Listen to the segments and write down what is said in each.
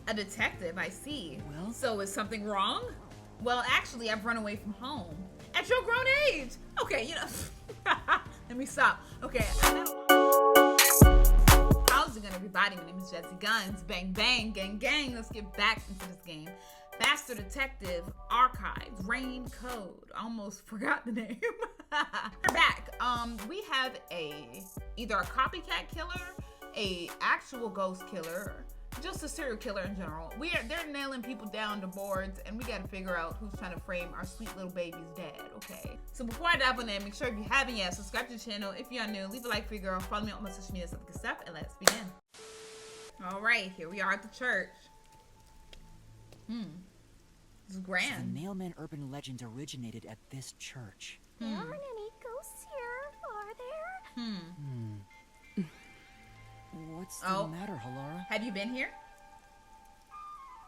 A detective, I see. Well? So is something wrong? Well, actually, I've run away from home. At your grown age. Okay, you know. Let me stop. Okay. How's it going, everybody? My name is JazzyGuns. Bang, bang, gang, gang. Let's get back into this game. Master Detective Archives, Rain Code. Almost forgot the name. We're back. We have either a copycat killer, a actual ghost killer, just a serial killer in general. They're nailing people down to boards, and we gotta figure out who's trying to frame our sweet little baby's dad, okay? So before I dive on that, make sure if you haven't yet, subscribe to the channel. If you're new, leave a like for your girl. Follow me on my social media, stuff, good stuff, and let's begin. All right, here we are at the church. It's grand. So the Nailman urban legend originated at this church. There aren't any ghosts here, are there? What's the matter, Halara? Have you been here?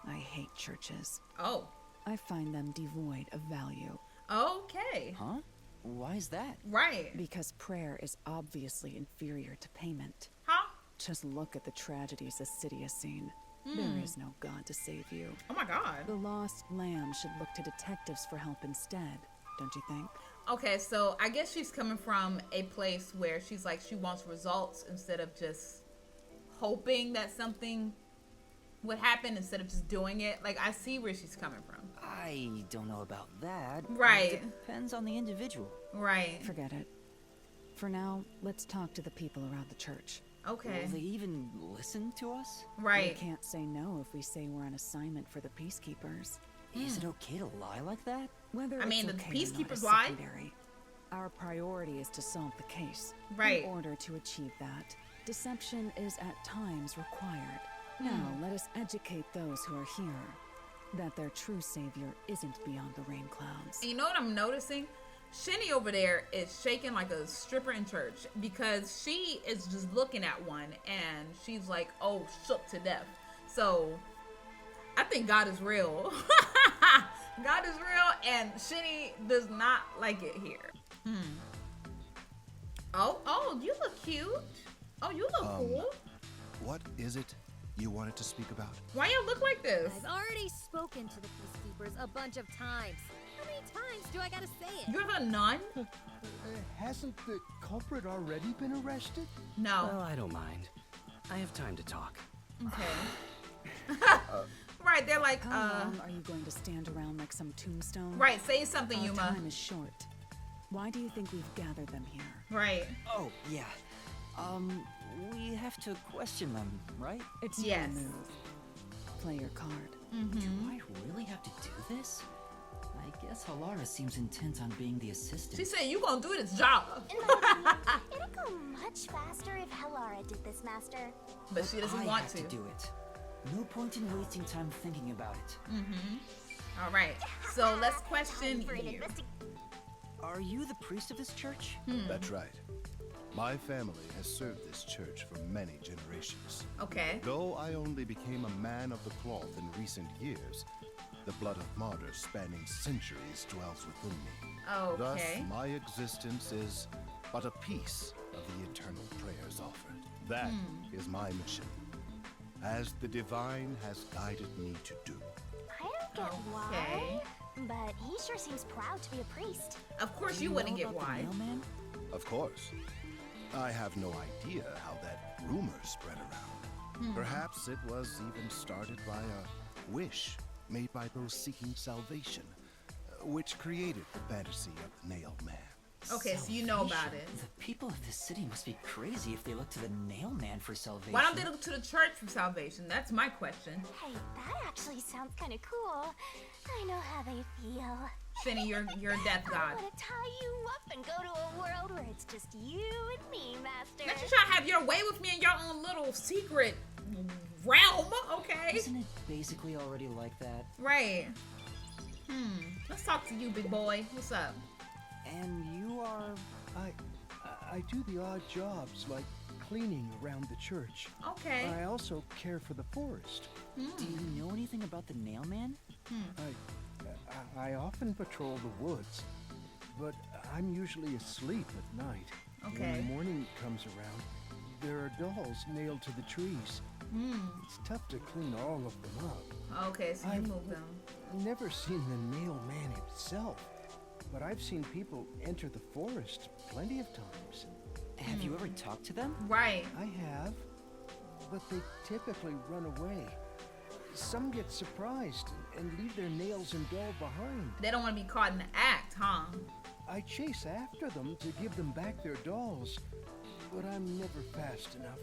I hate churches. Oh. I find them devoid of value. Okay. Huh? Why is that? Right. Because prayer is obviously inferior to payment. Huh? Just look at the tragedies this city has seen. There is no God to save you. Oh my God. The lost lamb should look to detectives for help instead, don't you think? Okay, so I guess she's coming from a place where she's like, she wants results instead of just hoping that something would happen instead of just doing it. Like, I see where she's coming from. I don't know about that. Right. It depends on the individual. Right. Forget it. For now, let's talk to the people around the church. Okay. Will they even listen to us? Right. We can't say no if we say we're on assignment for the peacekeepers. Is it okay to lie like that? Whether I mean, it's the okay or not peacekeepers is lie? secondary. Our priority is to solve the case. Right. In order to achieve that, deception is at times required. Now, let us educate those who are here that their true savior isn't beyond the rain clouds. And you know what I'm noticing? Shinny over there is shaking like a stripper in church because she is just looking at one and she's like, oh, shook to death. So I think God is real. God is real, and Shinny does not like it here. Oh, you look cute. Oh, you look cool. What is it you wanted to speak about? Why you look like this? I've already spoken to the peacekeepers a bunch of times. How many times do I gotta say it? You have a nun? Hasn't the culprit already been arrested? No. Well, I don't mind. I have time to talk. Okay. Right, they're like, How long are you going to stand around like some tombstone? right, say something, Our Yuma. time is short. Why do you think we've gathered them here? Right. Oh, yeah. We have to question them, right? It's Yes. your move. Play your card. Do I really have to do this? I guess Halara seems intent on being the assistant. She said you gonna do this job. It'd go much faster if Halara did this, Master. But she doesn't I want have to. do it. No point in wasting time thinking about it. All right. So let's question For an you. Are you the priest of this church? That's right. My family has served this church for many generations. Okay. Though I only became a man of the cloth in recent years, the blood of martyrs spanning centuries dwells within me. Thus, Okay. my existence is but a piece of the eternal prayers offered. That is my mission, as the divine has guided me to do. I don't get Okay. why, but he sure seems proud to be a priest. Of course Do you wouldn't know get about the why. mailman? Of course. I have no idea how that rumor spread around. Perhaps it was even started by a wish made by those seeking salvation, which created the fantasy of the nailed man. Okay, so you know about Salvation? it. The people of this city must be crazy if they look to the nailman for salvation. Why don't they look to the church for salvation? That's my question. Hey, that actually sounds kind of cool. I know how they feel. Shinny, you're a death god. I want to tie you up and go to a world where it's just you and me, Master. Not you trying to have your way with me in your own little secret realm, okay? Isn't it basically already like that? Right. Let's talk to you, big boy. What's up? And you are... I do the odd jobs like cleaning around the church. Okay. I also care for the forest. Do you know anything about the nailman? I often patrol the woods, but I'm usually asleep at night. When Okay. the morning comes around, there are dolls nailed to the trees. It's tough to clean all of them up. Okay, so you I've move them. never seen the nail man himself, but I've seen people enter the forest plenty of times. Have you ever talked to them? Right. I have, but they typically run away. Some get surprised and leave their nails and doll behind. They don't want to be caught in the act, huh? I chase after them to give them back their dolls, but I'm never fast enough.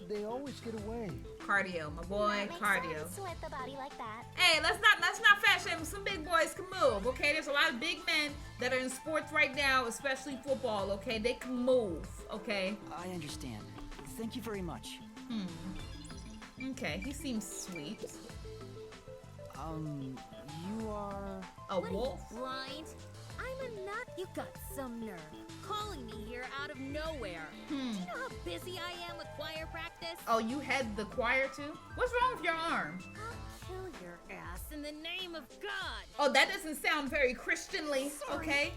They always get away. Cardio, my boy, cardio. Sweat the body like that. Hey, let's not fat shame. Some big boys can move, okay? There's a lot of big men that are in sports right now, especially football, okay? They can move, okay? I understand. Thank you very much. Okay, he seems sweet. You are... A What are wolf? you, blind? I'm a nut. You got some nerve. Calling me here out of nowhere. Do you know how busy I am with choir practice? Oh, you head the choir too? What's wrong with your arm? I'll kill your ass in the name of God. Oh, that doesn't sound very Christianly, okay?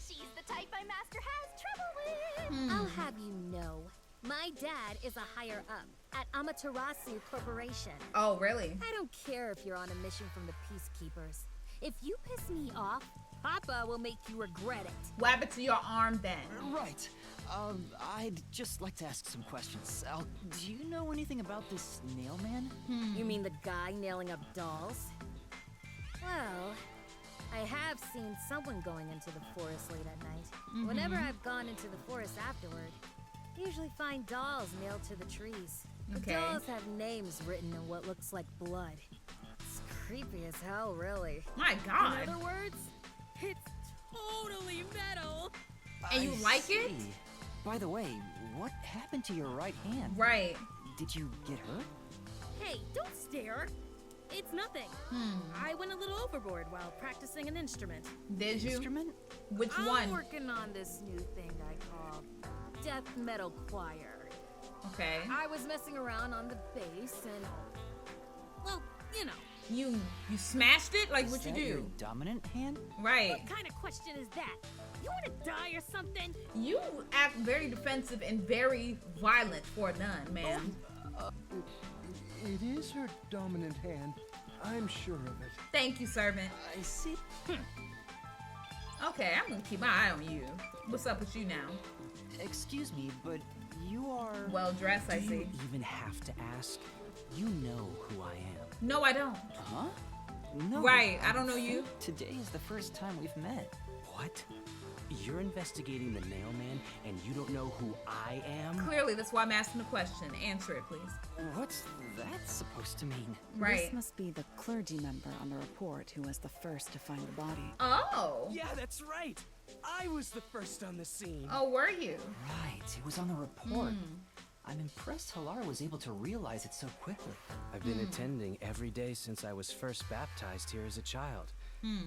She's the type my master has trouble with. I'll have you know, my dad is a higher up at Amaterasu Corporation. Oh, really? I don't care if you're on a mission from the Peacekeepers. If you piss me off, Papa will make you regret it. What happened to your arm then? Right. I'd just like to ask some questions. Do you know anything about this nail man? You mean the guy nailing up dolls? Well, I have seen someone going into the forest late at night. Whenever I've gone into the forest afterward, I usually find dolls nailed to the trees. The Okay. dolls have names written in what looks like blood. It's creepy as hell, really. My God. In other words, it's totally metal. And you I like it? see. By the way, what happened to your right hand? Right. Did you get hurt? Hey, don't stare. It's nothing. I went a little overboard while practicing an instrument. Did you? Instrument? Which I'm one? working on this new thing I call death metal choir. Okay. I was messing around on the bass and, well, you know. You smashed it? Like what Is you that your do? dominant hand? Right. What kind of question is that? You want to die or something? You act very defensive and very violent for a nun, man. It is her dominant hand. I'm sure of it. Thank you, servant. I see. Okay, I'm gonna keep my eye on you. What's up with you now? Excuse me, but you are... Well dressed, I Do see. you even have to ask? You know who I am. No, I don't. Huh? No. Right, I don't know you. think Today is the first time we've met. What? You're investigating the nail man and you don't know who I am? Clearly, that's why I'm asking the question. Answer it, please. What's that supposed to mean? Right. This must be the clergy member on the report who was the first to find the body. Oh. Yeah, that's right. I was the first on the scene. Oh, were you? Right, it was on the report. I'm impressed Halar was able to realize it so quickly. I've been attending every day since I was first baptized here as a child.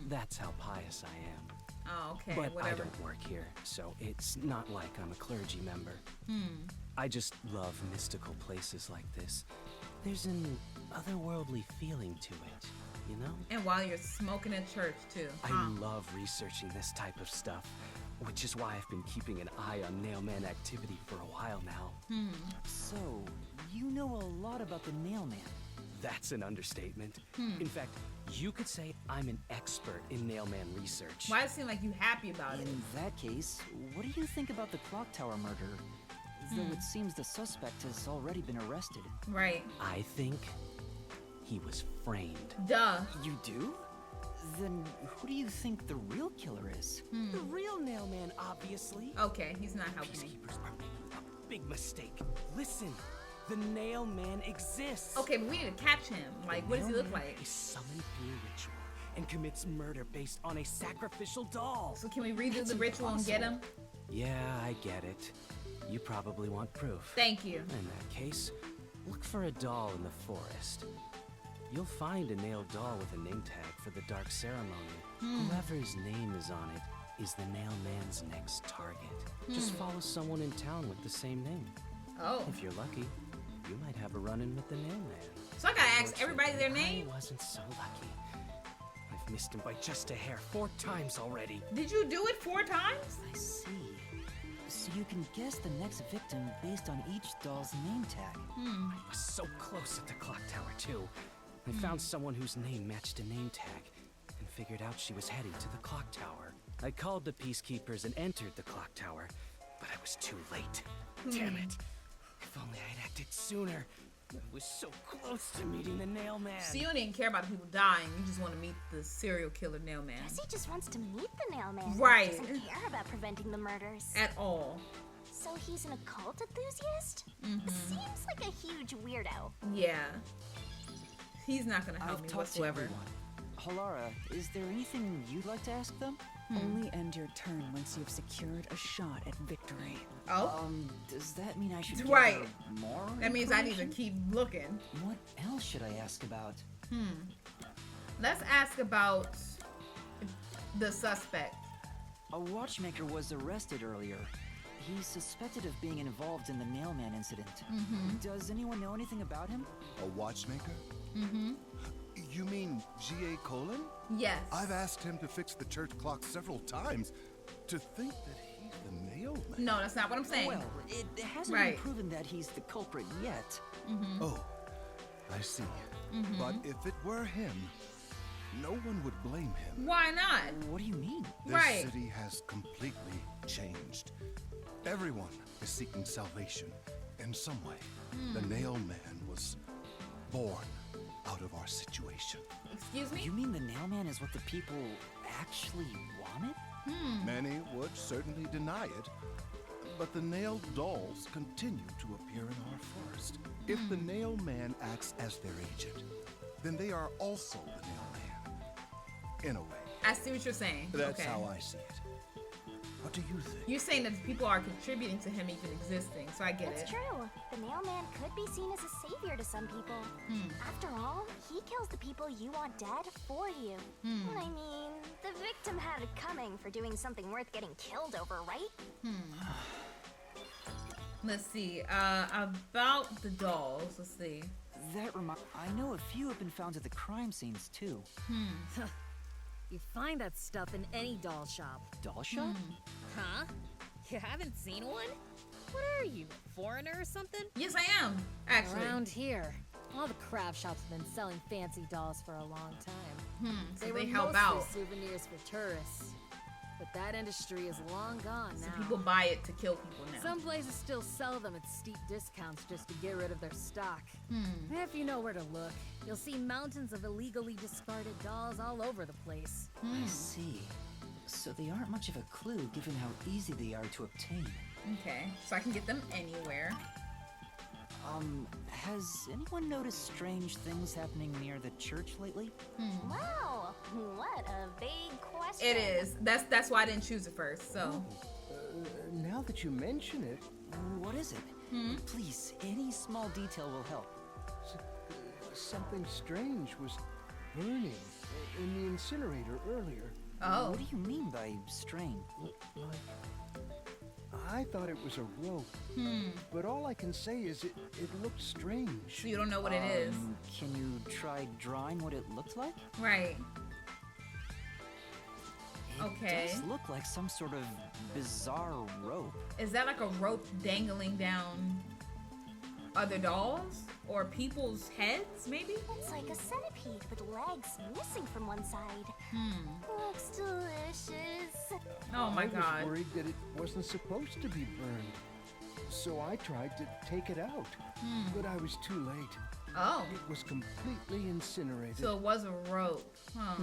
That's how pious I am. Oh, okay. But Whatever. I don't work here, so it's not like I'm a clergy member. I just love mystical places like this. There's an otherworldly feeling to it, you know? And while you're smoking at church too. I love researching this type of stuff, which is why I've been keeping an eye on Nailman activity for a while now. So, you know a lot about the nail man. That's an understatement. In fact, you could say I'm an expert in Nailman research. Why does it seem like you happy about it? In that case, what do you think about the clock tower murder? Though it seems the suspect has already been arrested. Right. I think he was framed. Duh. You do? Then who do you think the real killer is? The real nailman, obviously. Okay, he's not helping me. Peacekeepers are making a big mistake. Listen, the nailman exists. Okay, but we need to catch him. Like, what does he look Nailman like? is summoned through ritual and commits murder based on a sacrificial doll. So can we redo the ritual and get him? Yeah, I get it. You probably want proof. Thank you. In that case, look for a doll in the forest. You'll find a nailed doll with a name tag for the dark ceremony. Whoever's name is on it is the nail man's next target. Just follow someone in town with the same name. Oh. If you're lucky, you might have a run-in with the nail man. So I gotta ask everybody their name? I wasn't so lucky. I've missed him by just a hair 4 times already. Did you do it 4 times? I see. So you can guess the next victim based on each doll's name tag. I was so close at the clock tower, too. I found someone whose name matched a name tag and figured out she was heading to the clock tower. I called the peacekeepers and entered the clock tower, but I was too late. Damn it. If only I'd acted sooner. I was so close to meeting the nail man. So you don't even care about the people dying. You just want to meet the serial killer nail man. Jesse just wants to meet the nail man. Right. He doesn't care about preventing the murders. At all. So he's an occult enthusiast? Seems like a huge weirdo. Yeah. He's not going to help I've me talked to whatsoever. everyone. Halara, is there anything you'd like to ask them? Only end your turn once you've secured a shot at victory. Oh, Does that mean I should Right. gather more that means I need to information? keep looking. What else should I ask about? Let's ask about the suspect. A watchmaker was arrested earlier. He's suspected of being involved in the nailman incident. Does anyone know anything about him? A watchmaker? You mean G.A. Colon? Yes. I've asked him to fix the church clock several times. To think that he's the nail man. No, that's not what I'm saying. Well, it hasn't Right. been proven that he's the culprit yet. Oh, I see. But if it were him, no one would blame him. Why not? What do you mean? This Right. city has completely changed. Everyone is seeking salvation in some way. The nail man was born out of our situation. Excuse me? You mean the nailman is what the people actually wanted? Many would certainly deny it, but the nailed dolls continue to appear in our forest. If the nail man acts as their agent, then they are also the nail man. In a way. I see what you're saying. That's okay. how I see it. What do you think? You're saying that people are contributing to him even existing, so I get It's it. true. The nail man could be seen as a savior to some people. After all, he kills the people you want dead for you. I mean, the victim had it coming for doing something worth getting killed over, right? Let's see. About the dolls. Let's see. I know a few have been found at the crime scenes too. You find that stuff in any doll shop. Doll shop? Huh? You haven't seen one? What are you, a foreigner or something? Yes, I am. Actually. Around here, all the craft shops have been selling fancy dolls for a long time. So were they help mostly out. souvenirs for tourists. But that industry is long gone So now. people buy it to kill people now. Some places still sell them at steep discounts just to get rid of their stock. If you know where to look, you'll see mountains of illegally discarded dolls all over the place. I see. So they aren't much of a clue given how easy they are to obtain. Okay, so I can get them anywhere. Has anyone noticed strange things happening near the church lately? Wow, what a big question. It is. That's why I didn't choose it first. So Now that you mention it, What is it? Please, any small detail will help. something strange was burning in the incinerator earlier. oh, What do you mean by strange? I thought it was a rope, but all I can say is it looked strange. so you don't know what it is, Can you try drawing what it looked like? right? It Okay. does look like some sort of bizarre rope. Is that like a rope dangling down other dolls or people's heads? Maybe. It's like a centipede with legs missing from one side. Looks delicious. Oh my I was God. worried that it wasn't supposed to be burned, so I tried to take it out, but I was too late. Oh, It was completely incinerated. so it was a rope. Huh.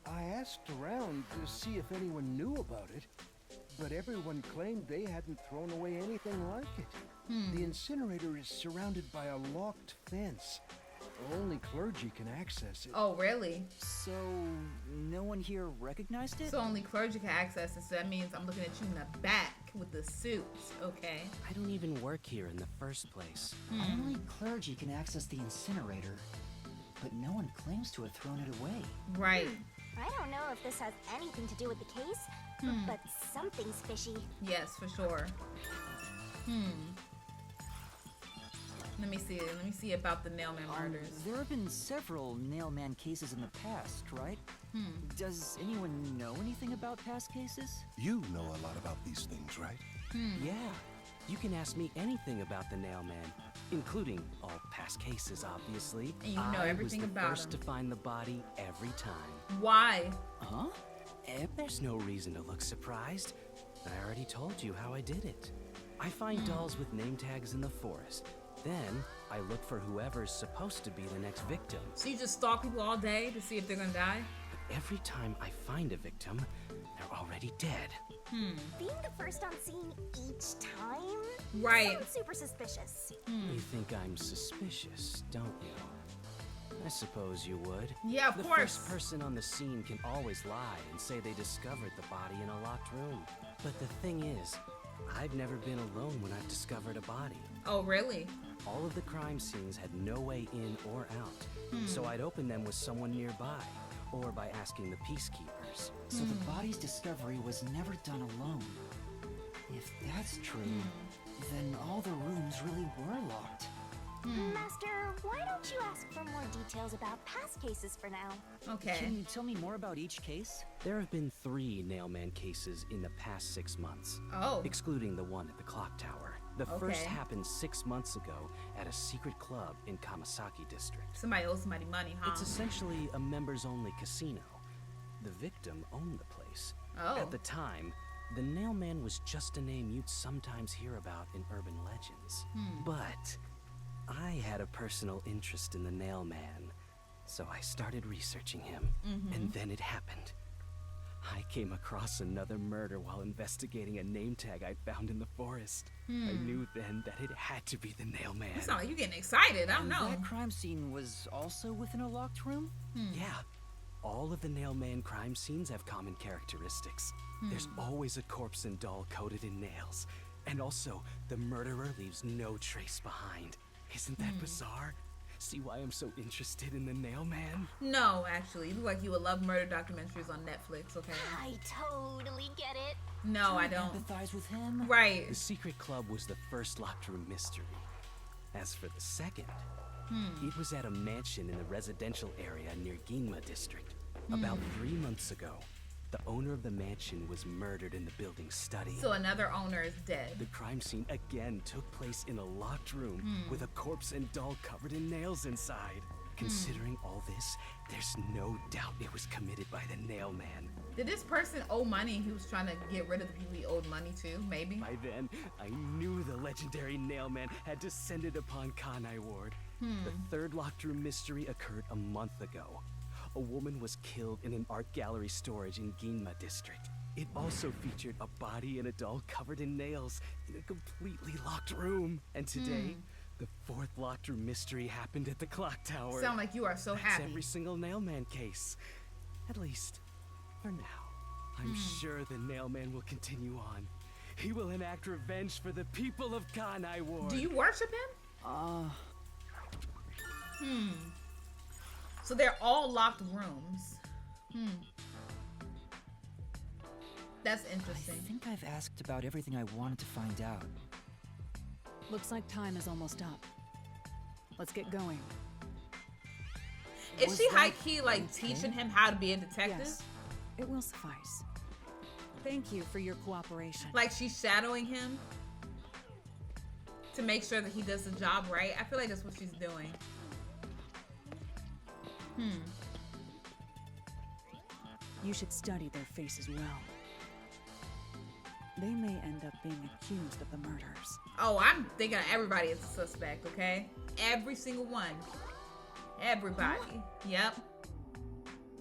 I asked around to see if anyone knew about it, but everyone claimed they hadn't thrown away anything like it. The incinerator is surrounded by a locked fence. Only clergy can access it. Oh, really? So, no one here recognized it? So only clergy can access it. So that means I'm looking at you in the back with the suits. Okay. I don't even work here in the first place. Only clergy can access the incinerator, but no one claims to have thrown it away. Right. I don't know if this has anything to do with the case, but something's fishy. Yes, for sure. Let me see. Let me see about the Nailman murders. There have been several nailman cases in the past, right? Does anyone know anything about past cases? You know a lot about these things, right? Yeah, you can ask me anything about the Nailman, including all past cases, obviously. And you know everything about I was the first him. to find the body every time. Why? Huh? There's no reason to look surprised. I already told you how I did it. I find dolls with name tags in the forest. Then, I look for whoever's supposed to be the next victim. So you just stalk people all day to see if they're gonna die? But every time I find a victim, they're already dead. Being the first on scene each time? Right. Sounds super suspicious. You think I'm suspicious, don't you? I suppose you would. Yeah, of The course. first person on the scene can always lie and say they discovered the body in a locked room. But the thing is, I've never been alone when I've discovered a body. Oh, really? All of the crime scenes had no way in or out, so I'd open them with someone nearby, or by asking the peacekeepers. So the body's discovery was never done alone. If that's true, then all the rooms really were locked. Master, why don't you ask for more details about past cases for now? Okay. Can you tell me more about each case? There have been 3 Nailman cases in the past 6 months, Oh. excluding the one at the clock tower. The first Okay. happened 6 months ago at a secret club in Kamasaki district. Somebody owes somebody money, huh? It's essentially a members-only casino. The victim owned the place. Oh. At the time, the Nailman was just a name you'd sometimes hear about in urban legends. But I had a personal interest in the Nailman, so I started researching him, and then it happened. I came across another murder while investigating a name tag I found in the forest. I knew then that it had to be the Nailman. You sound like you getting excited. I don't know. That crime scene was also within a locked room? Yeah. All of the Nailman crime scenes have common characteristics. There's always a corpse and doll coated in nails. And also, the murderer leaves no trace behind. Isn't that bizarre? See why I'm so interested in the Nailman? No, actually. You look like you would love murder documentaries on Netflix, okay? I totally get it. No, I don't. Empathize with him? Right. The secret club was the first locked room mystery. As for the second, it was at a mansion in the residential area near Ginma district. About 3 months ago, the owner of the mansion was murdered in the building's study. So another owner is dead. The crime scene again took place in a locked room with a corpse and doll covered in nails inside. Considering all this, there's no doubt it was committed by the Nailman. Did this person owe money and he was trying to get rid of the people he owed money to? Maybe? By then, I knew the legendary Nailman had descended upon Kanai Ward. The third locked room mystery occurred a month ago. A woman was killed in an art gallery storage in Ginma district. It also featured a body and a doll covered in nails in a completely locked room. And today, the 4th locked room mystery happened at the clock tower. Sound like you are so That's happy. every single Nailman case. At least, for now. I'm sure the Nailman will continue on. He will enact revenge for the people of Kanai Ward. Do you worship him? So they're all locked rooms. That's I interesting. think I've asked about everything I wanted to find out. Looks like time is almost up. Let's get going. Is Was she that high key like okay? teaching him how to be a detective? Yes, it will suffice. Thank you for your cooperation. Like she's shadowing him to make sure that he does the job right? I feel like that's what she's doing. You should study their faces well. They may end up being accused of the murders. Oh, I'm thinking everybody is a suspect, okay? Every single one. Everybody. Yep.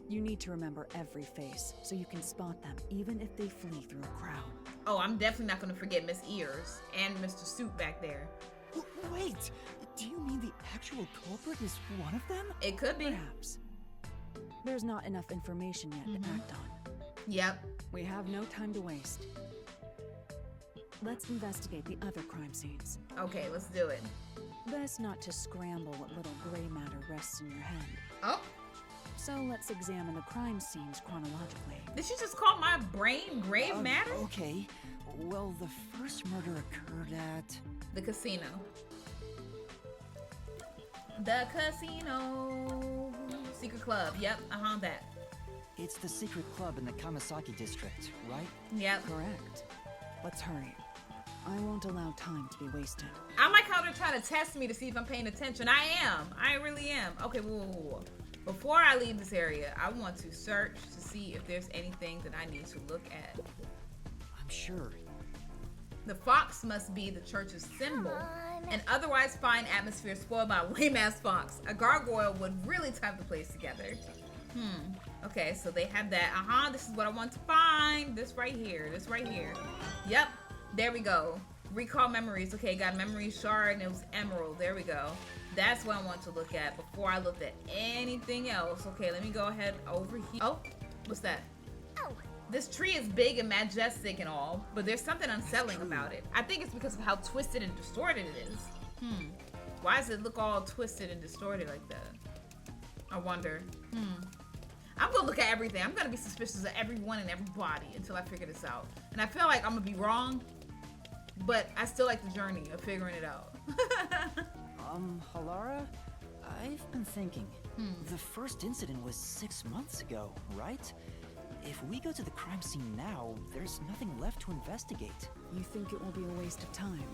You need to remember every face so you can spot them even if they flee through a crowd. Oh, I'm definitely not gonna forget Miss Ears and Mr. Suit back there. Wait! Do you mean the actual culprit is one of them? It could be. Perhaps. There's not enough information yet to act on. Yep. We have no time to waste. Let's investigate the other crime scenes. Okay, let's do it. Best not to scramble what little gray matter rests in your head. Oh, So let's examine the crime scenes chronologically. did she just call my brain grave matter? Okay. Well, the first murder occurred at... The casino. The casino. Secret club. Yep, that. It's the secret club in the Kamasaki district, right? Yep. Correct. Let's hurry. I won't allow time to be wasted. I like how they're trying to test me to see if I'm paying attention. I am. I really am. Okay, whoa. Before I leave this area, I want to search to see if there's anything that I need to look at. I'm sure. The fox must be the church's symbol. An otherwise fine atmosphere spoiled by a lame-ass fox. A gargoyle would really tie the place together. Okay, so they have that. This is what I want to find. This right here. This right here. Yep. There we go. Recall memories. Okay, got a memory shard and it was emerald. There we go. That's what I want to look at before I looked at anything else. Okay, let me go ahead over here. Oh, what's that? Oh. This tree is big and majestic and all, but there's something unsettling about it. I think it's because of how twisted and distorted it is. Why does it look all twisted and distorted like that? I wonder. I'm gonna look at everything. I'm gonna be suspicious of everyone and everybody until I figure this out. And I feel like I'm gonna be wrong, but I still like the journey of figuring it out. Halara? I've been thinking. The first incident was 6 months ago, right? If we go to the crime scene now, there's nothing left to investigate. You think it will be a waste of time?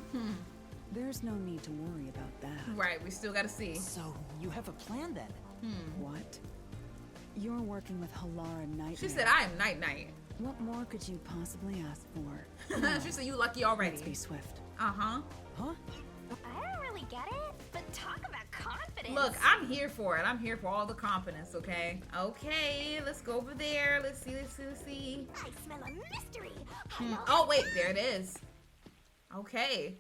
There's no need to worry about that. Right, we still gotta see. So, you have a plan then? What? You're working with Halara Nightmare. She said I am Night Night. What more could you possibly ask for? She said you lucky already. Let's be swift. Uh-huh. Huh? I don't really get it, but talk about confidence. Look, I'm here for it. I'm here for all the confidence, okay? Okay, let's go over there. Let's see. I smell a mystery. Oh, wait, there it is. Okay.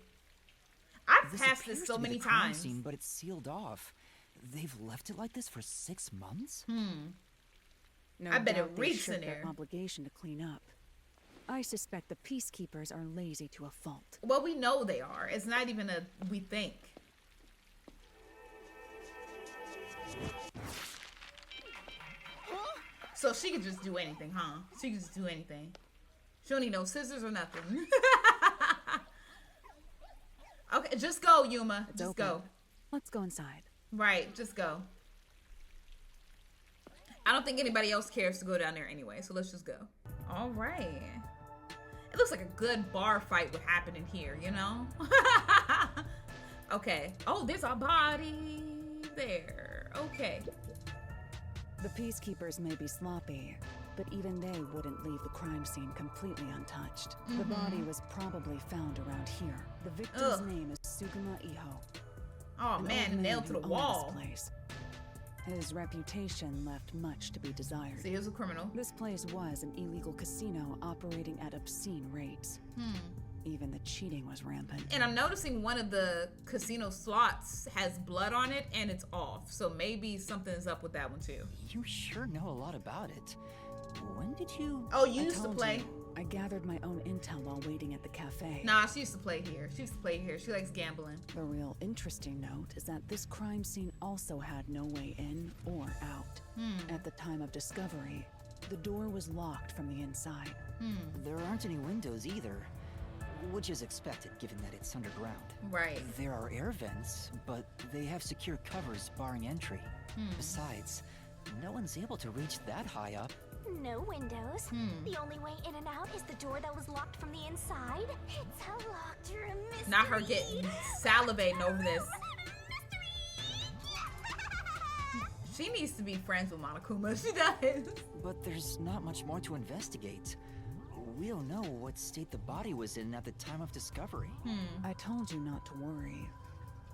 I've This passed appears this so to be many the crime times. scene, but it's sealed off. They've left it like this for 6 months? No I bet it doubt they reeks shirked in their there. obligation to clean up. I suspect the peacekeepers are lazy to a fault. Well, we know they are. It's not even a we think. So she could just do anything, huh? She could just do anything. She don't need no scissors or nothing. Okay, just go, Yuma. It's Just open. go. Let's go inside. Right, just go. I don't think anybody else cares to go down there anyway, so let's just go. All right. It looks like a good bar fight would happen in here, you know? Okay. Oh, there's our body there. Okay. The peacekeepers may be sloppy, but even they wouldn't leave the crime scene completely untouched. The body was probably found around here. The victim's name is Sugima Iho. Oh an man, old nailed to the who owned this wall. place. His reputation left much to be desired. See, he was a criminal. This place was an illegal casino operating at obscene rates. Even the cheating was rampant. And I'm noticing one of the casino slots has blood on it and it's off. So maybe something's up with that one too. You sure know a lot about it. When did you... Oh, you I used to told play? you, I gathered my own intel while waiting at the cafe. Nah, she used to play here. She used to play here. She likes gambling. The real interesting note is that this crime scene also had no way in or out. At the time of discovery, the door was locked from the inside. There aren't any windows either, which is expected given that it's underground. Right. There are air vents, but they have secure covers barring entry. Besides, no one's able to reach that high up. No windows. The only way in and out is the door that was locked from the inside. It's a locked room mystery. Not her getting salivating over this. She needs to be friends with Monokuma. She does. But there's not much more to investigate. We don't know what state the body was in at the time of discovery. I told you not to worry.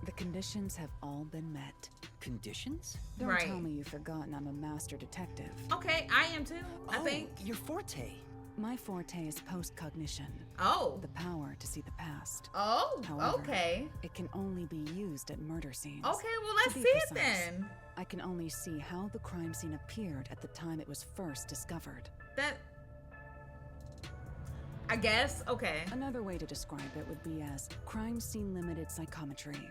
The conditions have all been met. Conditions? Don't Right. tell me you've forgotten I'm a master detective. Okay, I am too, I think. Your forte. My forte is post-cognition, Oh. the power to see the past. Oh, However, okay. It can only be used at murder scenes. Okay, well, let's To see be it precise, then. I can only see how the crime scene appeared at the time it was first discovered. That... I guess, okay. Another way to describe it would be as crime scene limited psychometry,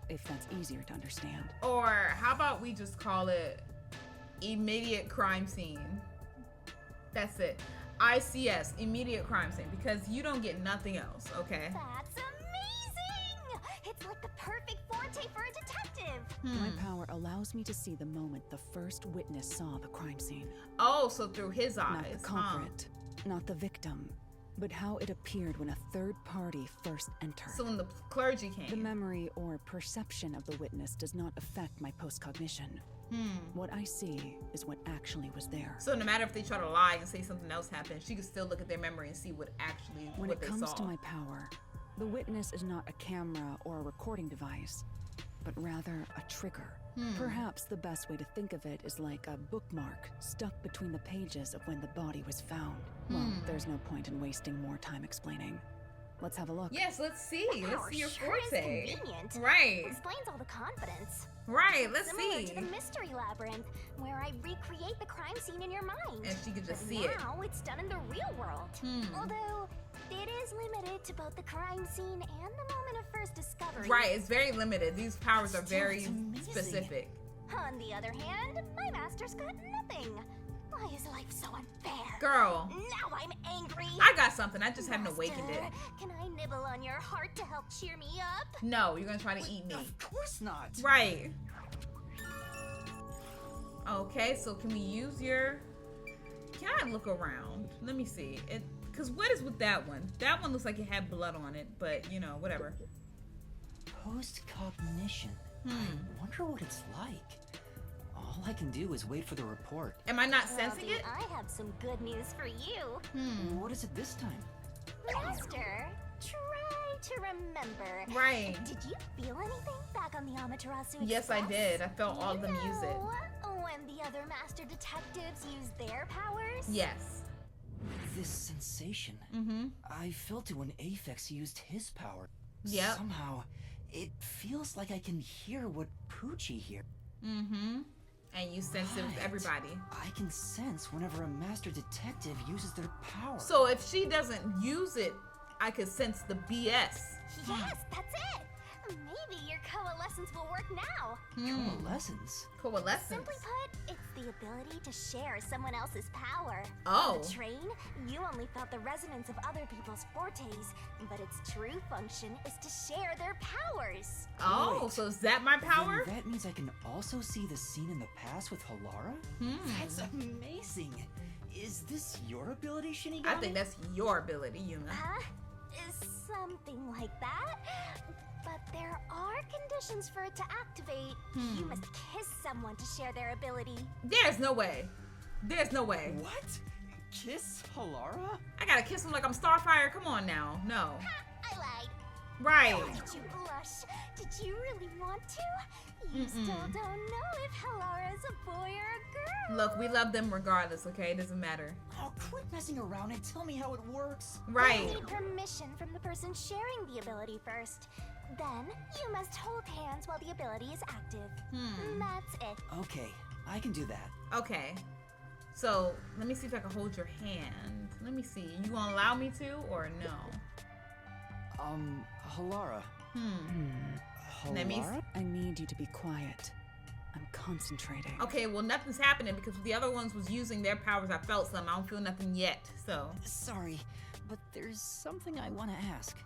if that's easier to understand. Or how about we just call it immediate crime scene? That's it. ICS, immediate crime scene, because you don't get nothing else, okay? That's amazing! It's like the perfect forte for a detective. detective. My power allows me to see the moment the first witness saw the crime scene. Oh, so through his eyes. Not the culprit, not the victim, but how it appeared when a third party first entered. So when the clergy came. The memory or perception of the witness does not affect my postcognition. What I see is what actually was there. So no matter if they try to lie and say something else happened, she can still look at their memory and see what actually When what it they comes saw. to my power, the witness is not a camera or a recording device, but rather a trigger. Perhaps the best way to think of it is like a bookmark stuck between the pages of when the body was found. Well, there's no point in wasting more time explaining. Let's have a look. Yes, let's see. Let's Power see your sure is forte. convenient. Right. Explains all the confidence. Right, let's Similar see. to the mystery labyrinth, where I recreate the crime scene in your mind. And she could just But see it. now it's done in the real world. Although it is limited to both the crime scene and the moment of first discovery. Right, it's very limited. These powers are Still, very it's amazing. specific. On the other hand, my master's got nothing. Why is life so unfair? Girl, Now I'm angry. I got something. I just haven't awakened it. Master, can I nibble on your heart to help cheer me up? No, you're gonna try to eat me. Of course not. Right. Okay, so can we use your... Can I look around? Let me see. Because what is with that one? That one looks like it had blood on it, but, you know, whatever. Postcognition. I wonder what it's like. All I can do is wait for the report. Am I not Well, sensing do it? I have some good news for you. What is it this time? Master, try to remember. Right. Did you feel anything back on the Amaterasu Yes, I Express? did. I felt all of them use it. When the other master detectives used their powers? Yes. This sensation. I felt it when Aphex used his power. Yep. Somehow, it feels like I can hear what Poochie hears. And you sense it with Right. everybody. I can sense whenever a master detective uses their power. So if she doesn't use it, I could sense the BS. Yes, that's it. Maybe your coalescence will work now. Coalescence? Coalescence. Simply put, it's the ability to share someone else's power. Oh. On the train, you only felt the resonance of other people's fortes, but its true function is to share their powers. Oh, Wait. so is that my power? Then that means I can also see the scene in the past with Halara? That's amazing. Is this your ability, Shinigami? I think that's your ability, Yuna. Is something like that. But there are conditions for it to activate. You must kiss someone to share their ability. There's no way. There's no way. What? Kiss Halara? I gotta kiss him like I'm Starfire. Come on now. No. I lied. Right. Did you blush? Did you really want to? You still don't know if Halara is a boy or a girl. Look, we love them regardless, okay? It doesn't matter. Oh, quit messing around and tell me how it works. Right. You need permission from the person sharing the ability first. Then, you must hold hands while the ability is active. That's it. Okay, I can do that. Okay. So, let me see if I can hold your hand. Let me see. You gonna allow me to or no? Halara. That means- Halara? I need you to be quiet. I'm concentrating. Okay, well, nothing's happening because the other ones was using their powers. I felt some. I don't feel nothing yet, so. Sorry, but there's something I want to ask.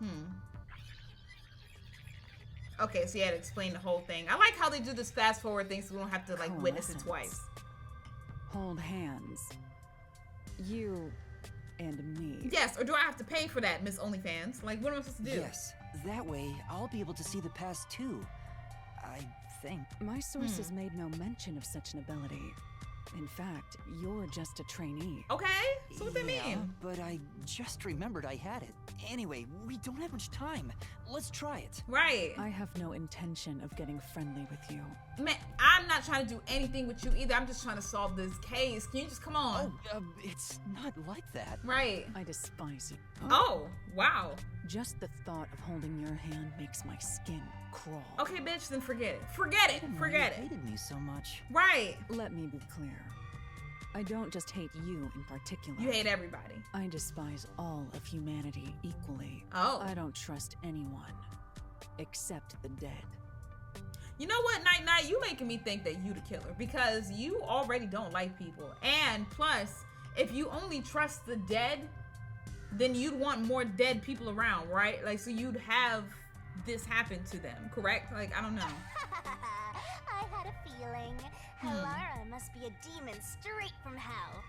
Okay, so you had to explain the whole thing. I like how they do this fast forward thing so we don't have to, like, witness it twice. Hold hands. You and me. Yes, or do I have to pay for that, Miss OnlyFans? Like, what am I supposed to do? Yes, that way I'll be able to see the past too. I think. My sources made no mention of such an ability. In fact, you're just a trainee. Okay, so what that Yeah, mean? but I just remembered I had it. Anyway, we don't have much time. Let's try it. Right. I have no intention of getting friendly with you. Man, I'm not trying to do anything with you either. I'm just trying to solve this case. Can you just come on? It's not like that. Right. I despise you. Oh, wow. Just the thought of holding your hand makes my skin crawl. Okay, bitch, then forget it. Forget it. Why Forget you it. hated me so much. Right. Let me be clear. I don't just hate you in particular. You hate everybody. I despise all of humanity equally. Oh. I don't trust anyone except the dead. You know what, Night Night? You making me think that you the killer because you already don't like people. And plus, if you only trust the dead, then you'd want more dead people around, right? Like, so you'd have this happened to them, correct? Like, I don't know. I had a feeling. Alara must be a demon straight from hell.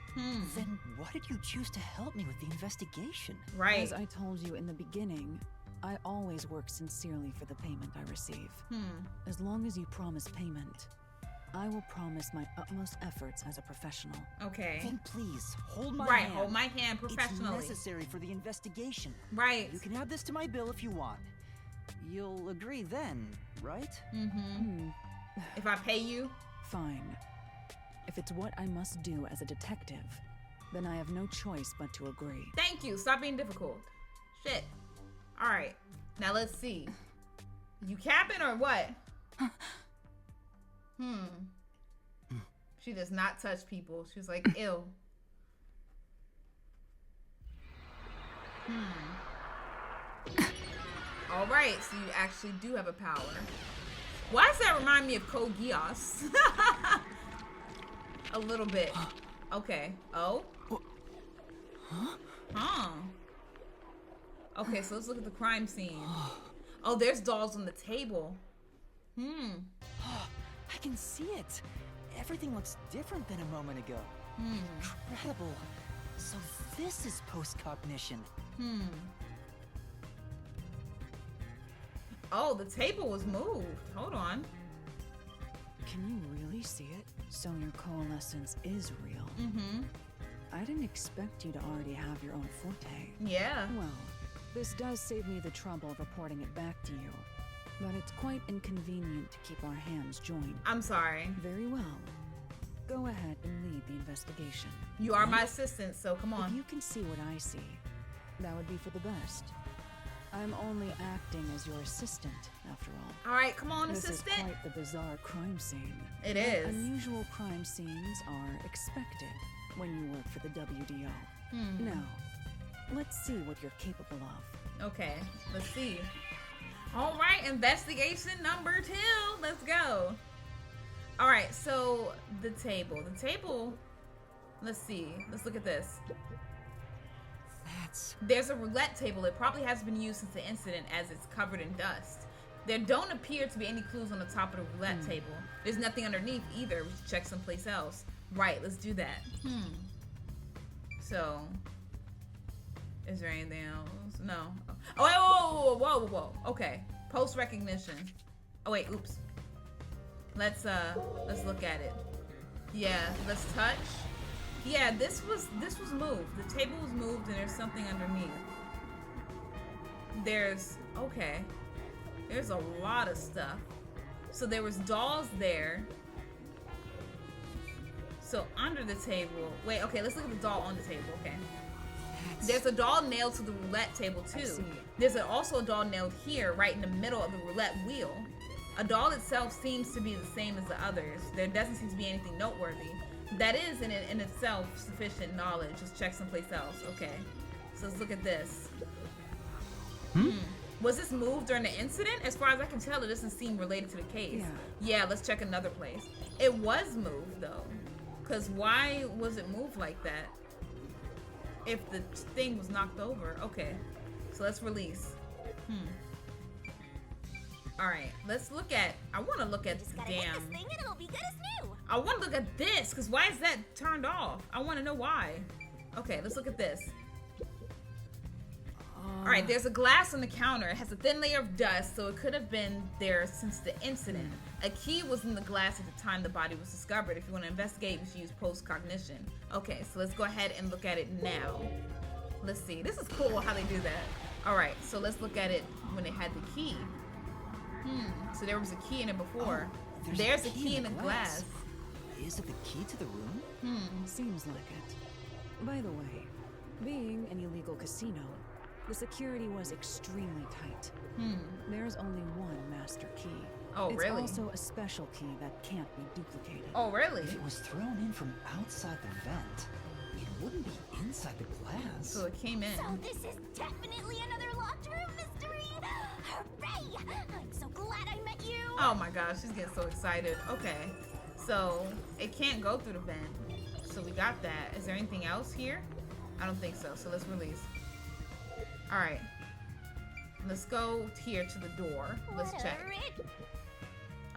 Then why did you choose to help me with the investigation? Right. As I told you in the beginning, I always work sincerely for the payment I receive. As long as you promise payment, I will promise my utmost efforts as a professional. Okay. Then please, hold my Right, hand. hold my hand professionally. It's necessary for the investigation. Right. You can add this to my bill if you want. You'll agree then, right? If I pay you? Fine. If it's what I must do as a detective, then I have no choice but to agree. Thank you. Stop being difficult. Shit. All right. Now let's see. You capping or what? She does not touch people. She's like, ew. All right, so you actually do have a power. Why does that remind me of Code Geass? A little bit. Okay. Oh? Huh. Okay, so let's look at the crime scene. Oh, there's dolls on the table. I can see it. Everything looks different than a moment ago. Incredible. So this is post-cognition. Oh, the table was moved. Hold on. Can you really see it? So your coalescence is real. I didn't expect you to already have your own forte. Yeah. Well, this does save me the trouble of reporting it back to you. But it's quite inconvenient to keep our hands joined. I'm sorry. Very well. Go ahead and lead the investigation. You are my assistant, so come If on. you can see what I see, that would be for the best. I'm only acting as your assistant, after all. All right, come on, This assistant. is quite the bizarre crime scene. It But is. Unusual crime scenes are expected when you work for the WDO. Now, let's see what you're capable of. Okay, let's see. All right, investigation number 2. Let's go. All right, so the table. Let's see. Let's look at this. There's a roulette table. It probably hasn't been used since the incident as it's covered in dust. There don't appear to be any clues on the top of the roulette table. There's nothing underneath either. We should check someplace else. Right, let's do that. So, is there anything else? No. Oh, wait, whoa. Okay, post recognition. Oh wait, oops. Let's look at it. Yeah, let's touch. Yeah, this was moved. The table was moved, and there's something underneath. There's a lot of stuff. So there was dolls there. So under the table, wait, okay, let's look at the doll on the table. Okay. There's a doll nailed to the roulette table too. There's also a doll nailed here, right in the middle of the roulette wheel. A doll itself seems to be the same as the others. There doesn't seem to be anything noteworthy. That is in itself sufficient knowledge. Just check someplace else. Okay. So let's look at this. Was this moved during the incident? As far as I can tell, it doesn't seem related to the case. Yeah, let's check another place. It was moved though. Because why was it moved like that? If the thing was knocked over. Okay. So let's release. Alright, let's look at, I want to look at Just the gotta hit damn, this thing and it'll be good as new. I want to look at this, because why is that turned off? I want to know why. Okay, let's look at this. Alright, there's a glass on the counter. It has a thin layer of dust, so it could have been there since the incident. A key was in the glass at the time the body was discovered. If you want to investigate, we should use post-cognition. Okay, so let's go ahead and look at it now. Let's see. This is cool how they do that. Alright, so let's look at it when it had the key. So there was a key in it before. There's a key in the glass. Is it the key to the room? Seems like it. By the way, being an illegal casino, the security was extremely tight. There's only one master key. Oh, it's really? also a special key that can't be duplicated. Oh, really? If it was thrown in from outside the vent, it wouldn't be inside the glass. So it came in. So this is definitely another locked room mystery. Hooray! I'm so glad I met you. Oh my gosh, she's getting so excited. Okay, so it can't go through the vent. So we got that. Is there anything else here? I don't think so. So let's release. All right. Let's go here to the door. Let's check. Whatever.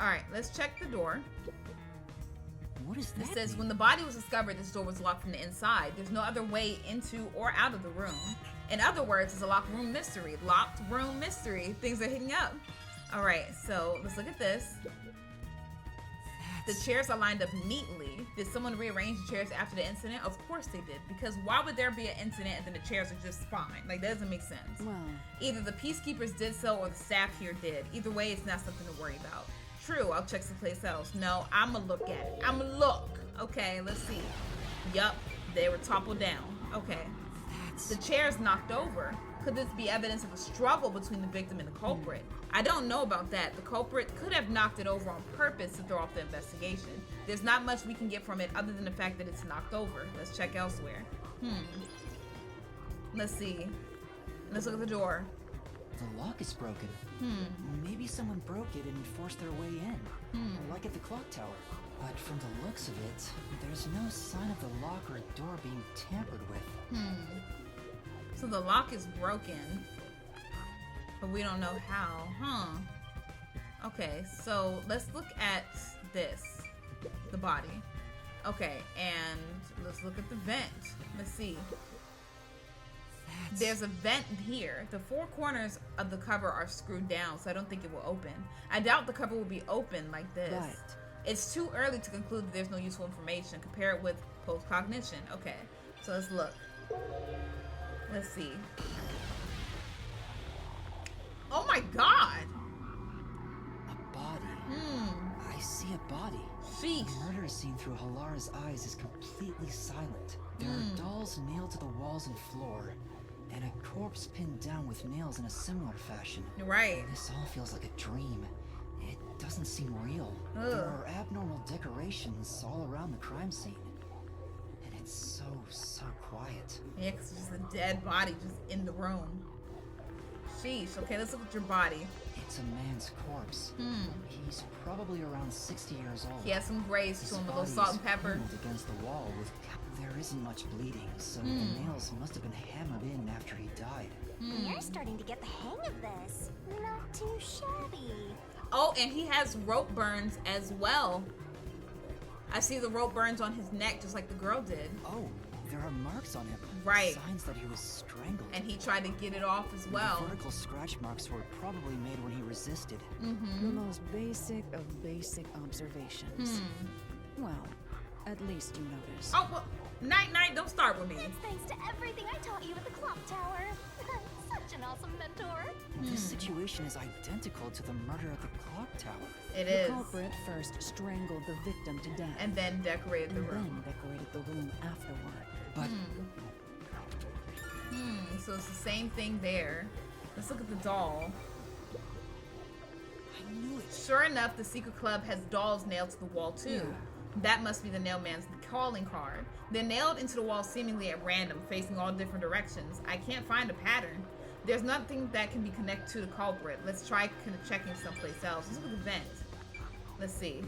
All right, let's check the door. What is It that? says mean? when the body was discovered, this door was locked from the inside. There's no other way into or out of the room. In other words, it's a locked room mystery. Locked room mystery. Things are heating up. All right, so let's look at this. The chairs are lined up neatly. Did someone rearrange the chairs after the incident? Of course they did. Because why would there be an incident and then the chairs are just fine? Like, that doesn't make sense. Well, Either the peacekeepers did so or the staff here did. Either way, it's not something to worry about. True, I'll check someplace else. No, I'ma look at it. I'ma look. Okay, let's see. Yup, they were toppled down. Okay. The chair's knocked over. Could this be evidence of a struggle between the victim and the culprit? I don't know about that. The culprit could have knocked it over on purpose to throw off the investigation. There's not much we can get from it other than the fact that it's knocked over. Let's check elsewhere. Let's see. Let's look at the door. The lock is broken. Maybe someone broke it and forced their way in. Like at the clock tower. But from the looks of it, there's no sign of the lock or door being tampered with. So the lock is broken, but we don't know how, Okay, so let's look at this, the body. Okay, and let's look at the vent. Let's see. There's a vent here. The four corners of the cover are screwed down, so I don't think it will open. I doubt the cover will be open like this. Right. It's too early to conclude that there's no useful information. Compare it with post-cognition. Okay, so let's look. Let's see. Oh my god! A body. I see a body. Sheesh. The murder scene through Halara's eyes is completely silent. There are dolls nailed to the walls and floor, and a corpse pinned down with nails in a similar fashion. Right. This all feels like a dream. It doesn't seem real. Ugh. There are abnormal decorations all around the crime scene. And it's so quiet. Yeah, because it's just a dead body just in the room. Sheesh. Okay, let's look at your body. It's a man's corpse. He's probably around 60 years old. He has some grays His to him, a little body salt is and pepper. pinned against the wall with there isn't much bleeding, so the nails must have been hammered in after he died. You're starting to get the hang of this. Not too shabby. Oh, and he has rope burns as well. I see the rope burns on his neck just like the girl did. Oh, there are marks on him. Right. Signs that he was strangled. And he tried to get it off as well. The vertical scratch marks were probably made when he resisted. the most basic of basic observations. Well, at least you noticed. Oh, well, night, don't start with me. It's thanks to everything I taught you at the clock tower. Such an awesome mentor. This situation is identical to the murder at the clock tower. It The is. culprit first strangled the victim to death, And then decorated the and room. then decorated the room afterward. But So it's the same thing there. Let's look at the doll. I knew it. Sure enough, the secret club has dolls nailed to the wall too. That must be the nailman's calling card. They're nailed into the wall seemingly at random, facing all different directions. I can't find a pattern. There's nothing that can be connected to the culprit. Let's try checking someplace else. Let's look at the vent. Let's see.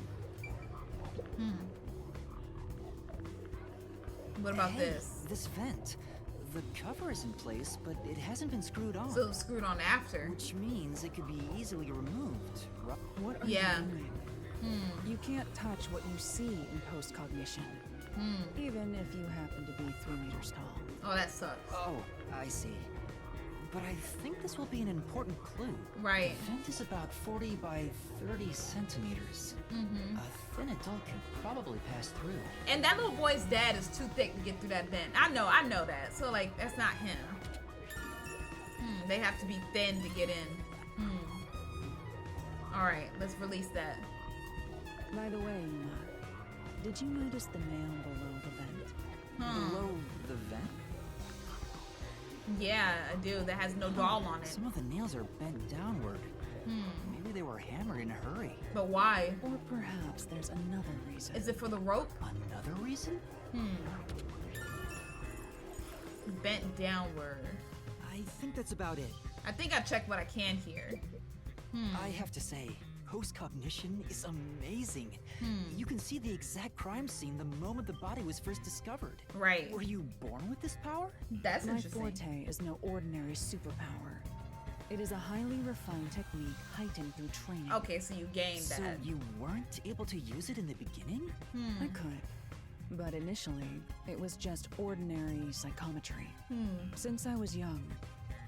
What about Hey, this? This vent. The cover is in place, but it hasn't been screwed on. So it was screwed on after. Which means it could be easily removed. What are Yeah. you doing? You can't touch what you see in post-cognition, even if you happen to be 3 meters tall. Oh, that sucks. Oh, I see. But I think this will be an important clue. Right. The vent is about 40 by 30 centimeters. A thin adult can probably pass through. And that little boy's dad is too thick to get through that vent. I know that. So, like, that's not him. They have to be thin to get in. Alright, let's release that. By the way, Uma, did you notice the nail below the vent? Below the vent? Yeah, I do. That has no doll on it. Some of the nails are bent downward. Maybe they were hammered in a hurry. But why? Or perhaps there's another reason. Is it for the rope? Another reason? Bent downward. I think that's about it. I think I checked what I can here. I have to say, post-cognition is amazing. You can see the exact crime scene the moment the body was first discovered. Right. Were you born with this power? That's My interesting. forte is no ordinary superpower. It is a highly refined technique heightened through training. Okay, so you gained So that. you weren't able to use it in the beginning? I could. But initially, it was just ordinary psychometry. Since I was young,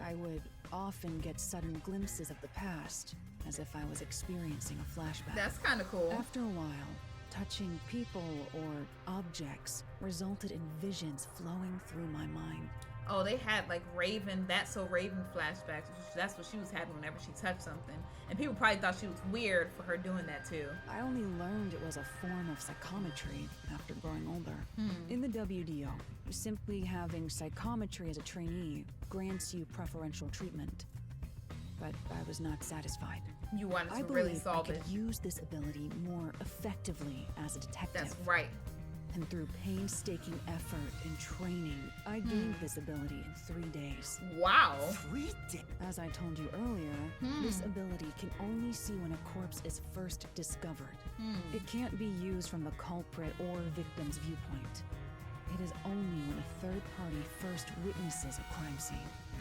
I would often get sudden glimpses of the past, as if I was experiencing a flashback. That's kind of cool. After a while, touching people or objects resulted in visions flowing through my mind. Oh, they had like Raven, That's So Raven flashbacks. That's what she was having whenever she touched something. And people probably thought she was weird for her doing that too. I only learned it was a form of psychometry after growing older. In the WDO, simply having psychometry as a trainee grants you preferential treatment. But I was not satisfied. You wanted I to really believe solve I it. could use this ability more effectively as a detective. That's right. And through painstaking effort and training, I gained this ability in 3 days. Wow. 3 days? As I told you earlier, this ability can only see when a corpse is first discovered. It can't be used from the culprit or victim's viewpoint. It is only when a third party first witnesses a crime scene.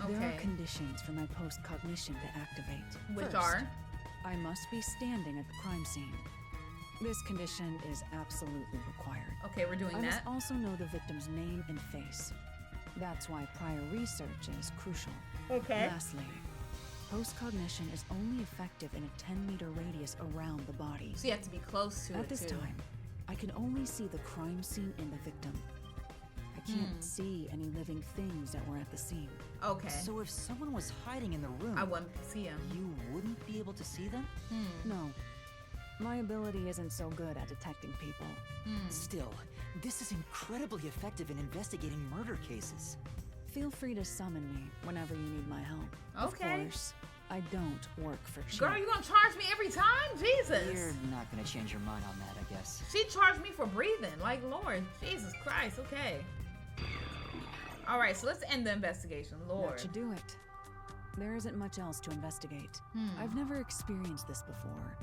There are Okay. conditions for my post-cognition to activate. Which First, are? I must be standing at the crime scene. This condition is absolutely required. Okay, we're doing I must that. also know the victim's name and face. That's why prior research is crucial. Okay. Lastly, post-cognition is only effective in a 10-meter radius around the body. So you have to be close to At it this too. time, I can only see the crime scene and the victim. I can't see any living things that were at the scene. Okay. So if someone was hiding in the room, I wouldn't see him. you wouldn't be able to see them? No. My ability isn't so good at detecting people. Still, this is incredibly effective in investigating murder cases. Feel free to summon me whenever you need my help. Okay. Of course, I don't work for cheap. Girl, you gonna charge me every time? Jesus. You're not gonna change your mind on that, I guess. She charged me for breathing. Like, Lord, Jesus Christ. Okay. All right, so let's end the investigation. Lord. That should do it. There isn't much else to investigate. I've never experienced this before,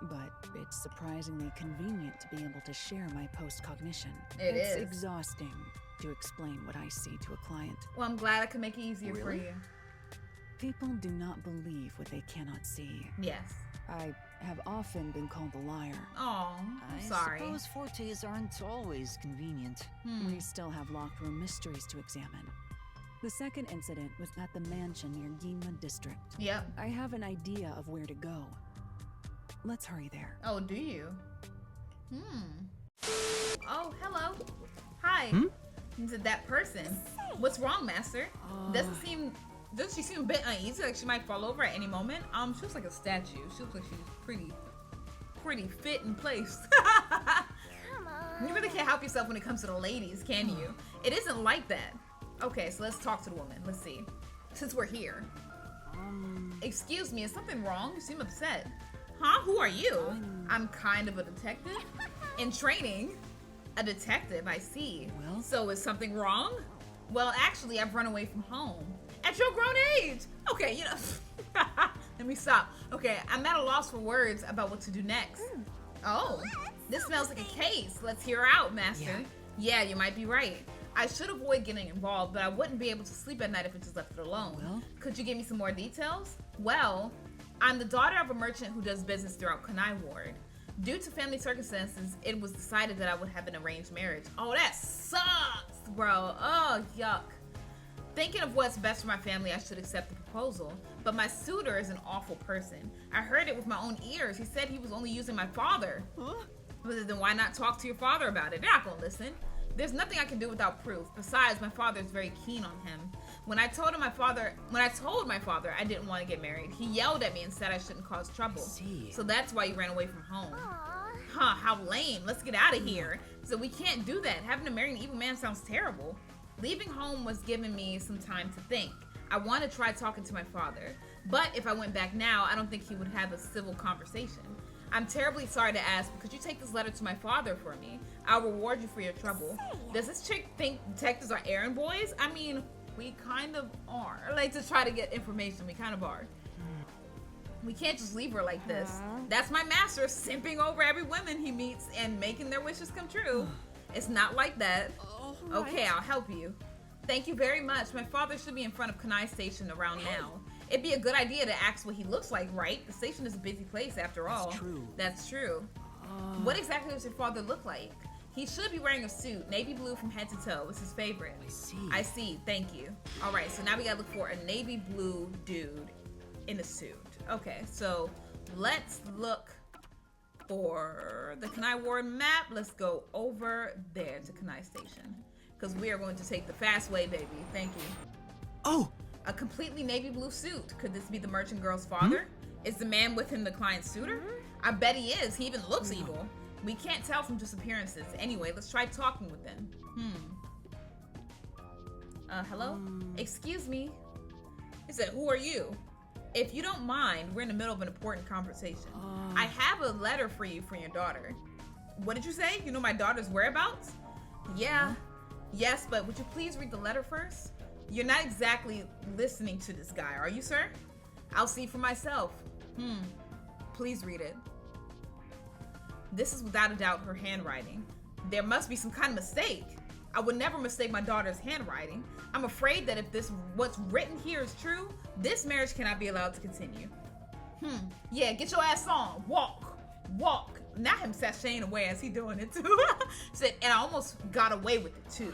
but it's surprisingly convenient to be able to share my post-cognition. It's It is. exhausting to explain what I see to a client. Well, I'm glad I could make it easier for Really? you. People do not believe what they cannot see. Yes. I have often been called a liar. Oh, I'm I sorry. suppose fortes aren't always convenient. We still have locked room mysteries to examine. The second incident was at the mansion near Ginma District. Yep. I have an idea of where to go. Let's hurry there. Oh, do you? Oh, hello. Hi. Is it that person? What's wrong, Master? Doesn't she seem a bit uneasy? Like she might fall over at any moment? She looks like a statue. She looks like she's pretty fit in place. Come on. You really can't help yourself when it comes to the ladies, can you? It isn't like that. Okay, so let's talk to the woman. Let's see. Since we're here. Excuse me, is something wrong? You seem upset. Huh? Who are you? I'm kind of a detective. In training. A detective, I see. Well? So is something wrong? Well, actually, I've run away from home. At your grown age. Okay, you know. Let me stop. Okay, I'm at a loss for words about what to do next. Oh, this smells like a case. Let's hear her out, Master. Yeah, you might be right. I should avoid getting involved, but I wouldn't be able to sleep at night if I just left it alone. Well? Could you give me some more details? Well, I'm the daughter of a merchant who does business throughout Kanai Ward. Due to family circumstances, it was decided that I would have an arranged marriage. Oh, that sucks, bro. Oh, yuck. Thinking of what's best for my family, I should accept the proposal. But my suitor is an awful person. I heard it with my own ears. He said he was only using my father. But then why not talk to your father about it? They're not gonna listen. There's nothing I can do without proof. Besides, my father is very keen on him. When I told my father I didn't want to get married, he yelled at me and said I shouldn't cause trouble. See. So that's why you ran away from home. Aw. Huh, how lame. Let's get out of here. So we can't do that. Having to marry an evil man sounds terrible. Leaving home was giving me some time to think. I want to try talking to my father. But if I went back now, I don't think he would have a civil conversation. I'm terribly sorry to ask, but could you take this letter to my father for me? I'll reward you for your trouble. Does this chick think detectives are errand boys? I mean, we kind of are. Like, to try to get information, we kind of are. We can't just leave her like this. That's my master simping over every woman he meets and making their wishes come true. It's not like that. Okay, I'll help you. Thank you very much. My father should be in front of Kanai Station around now. It'd be a good idea to ask what he looks like, right? The station is a busy place after all. That's true. That's true. What exactly does your father look like? He should be wearing a suit, navy blue from head to toe. It's his favorite. I see. Thank you. All right, so now we gotta look for a navy blue dude in a suit. Okay, so let's look for the Kenai Ward map. Let's go over there to Kenai Station, because we are going to take the fast way, baby. Thank you. Oh! A completely navy blue suit. Could this be the merchant girl's father? Is the man with him the client's suitor? I bet he is. He even looks evil. We can't tell from just appearances. Anyway, let's try talking with them. Hello? Excuse me. He said, who are you? If you don't mind, we're in the middle of an important conversation. I have a letter for you from your daughter. What did you say? You know my daughter's whereabouts? Yeah. Yes, but would you please read the letter first? You're not exactly listening to this guy, are you, sir? I'll see for myself. Please read it. This is without a doubt her handwriting. There must be some kind of mistake. I would never mistake my daughter's handwriting. I'm afraid that if what's written here is true, this marriage cannot be allowed to continue. Yeah, get your ass on. Walk. Not him sashaying away as he doing it too. Said, and I almost got away with it too.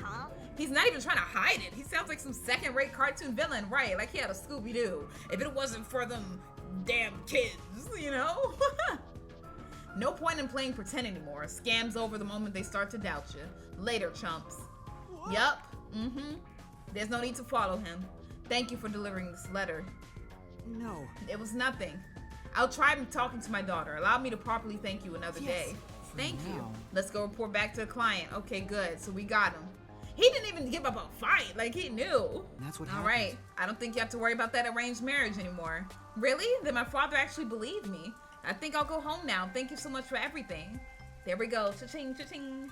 He's not even trying to hide it. He sounds like some second-rate cartoon villain, right? Like he had a Scooby-Doo. If it wasn't for them damn kids, you know? No point in playing pretend anymore. Scam's over the moment they start to doubt you. Later, chumps. Yup. There's no need to follow him. Thank you for delivering this letter. No. It was nothing. I'll try talking to my daughter. Allow me to properly thank you another day. Thank you. Let's go report back to the client. Okay, good. So we got him. He didn't even give up a fight. Like, he knew. That's what happened. happened. All right. I don't think you have to worry about that arranged marriage anymore. Really? Then my father actually believed me. I think I'll go home now. Thank you so much for everything. There we go. Cha-ching, cha-ching.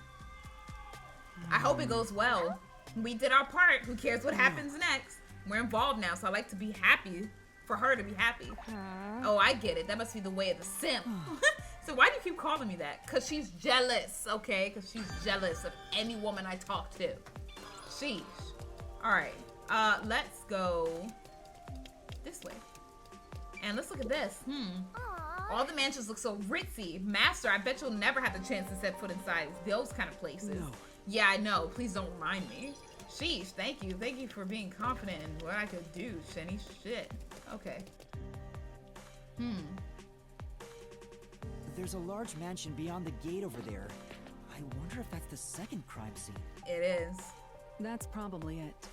I hope it goes well. We did our part. Who cares what happens next? We're involved now, so I like to be happy. For her to be happy. Oh, I get it. That must be the way of the simp. So why do you keep calling me that? Because she's jealous, okay? Because she's jealous of any woman I talk to. Sheesh. All right. Let's go this way. And let's look at this. All the mansions look so ritzy. Master, I bet you'll never have the chance to set foot inside those kind of places. No. Yeah, I know. Please don't remind me. Sheesh, thank you. Thank you for being confident in what I could do, Shenny. Shit. Okay. There's a large mansion beyond the gate over there. I wonder if that's the second crime scene. It is. That's probably it.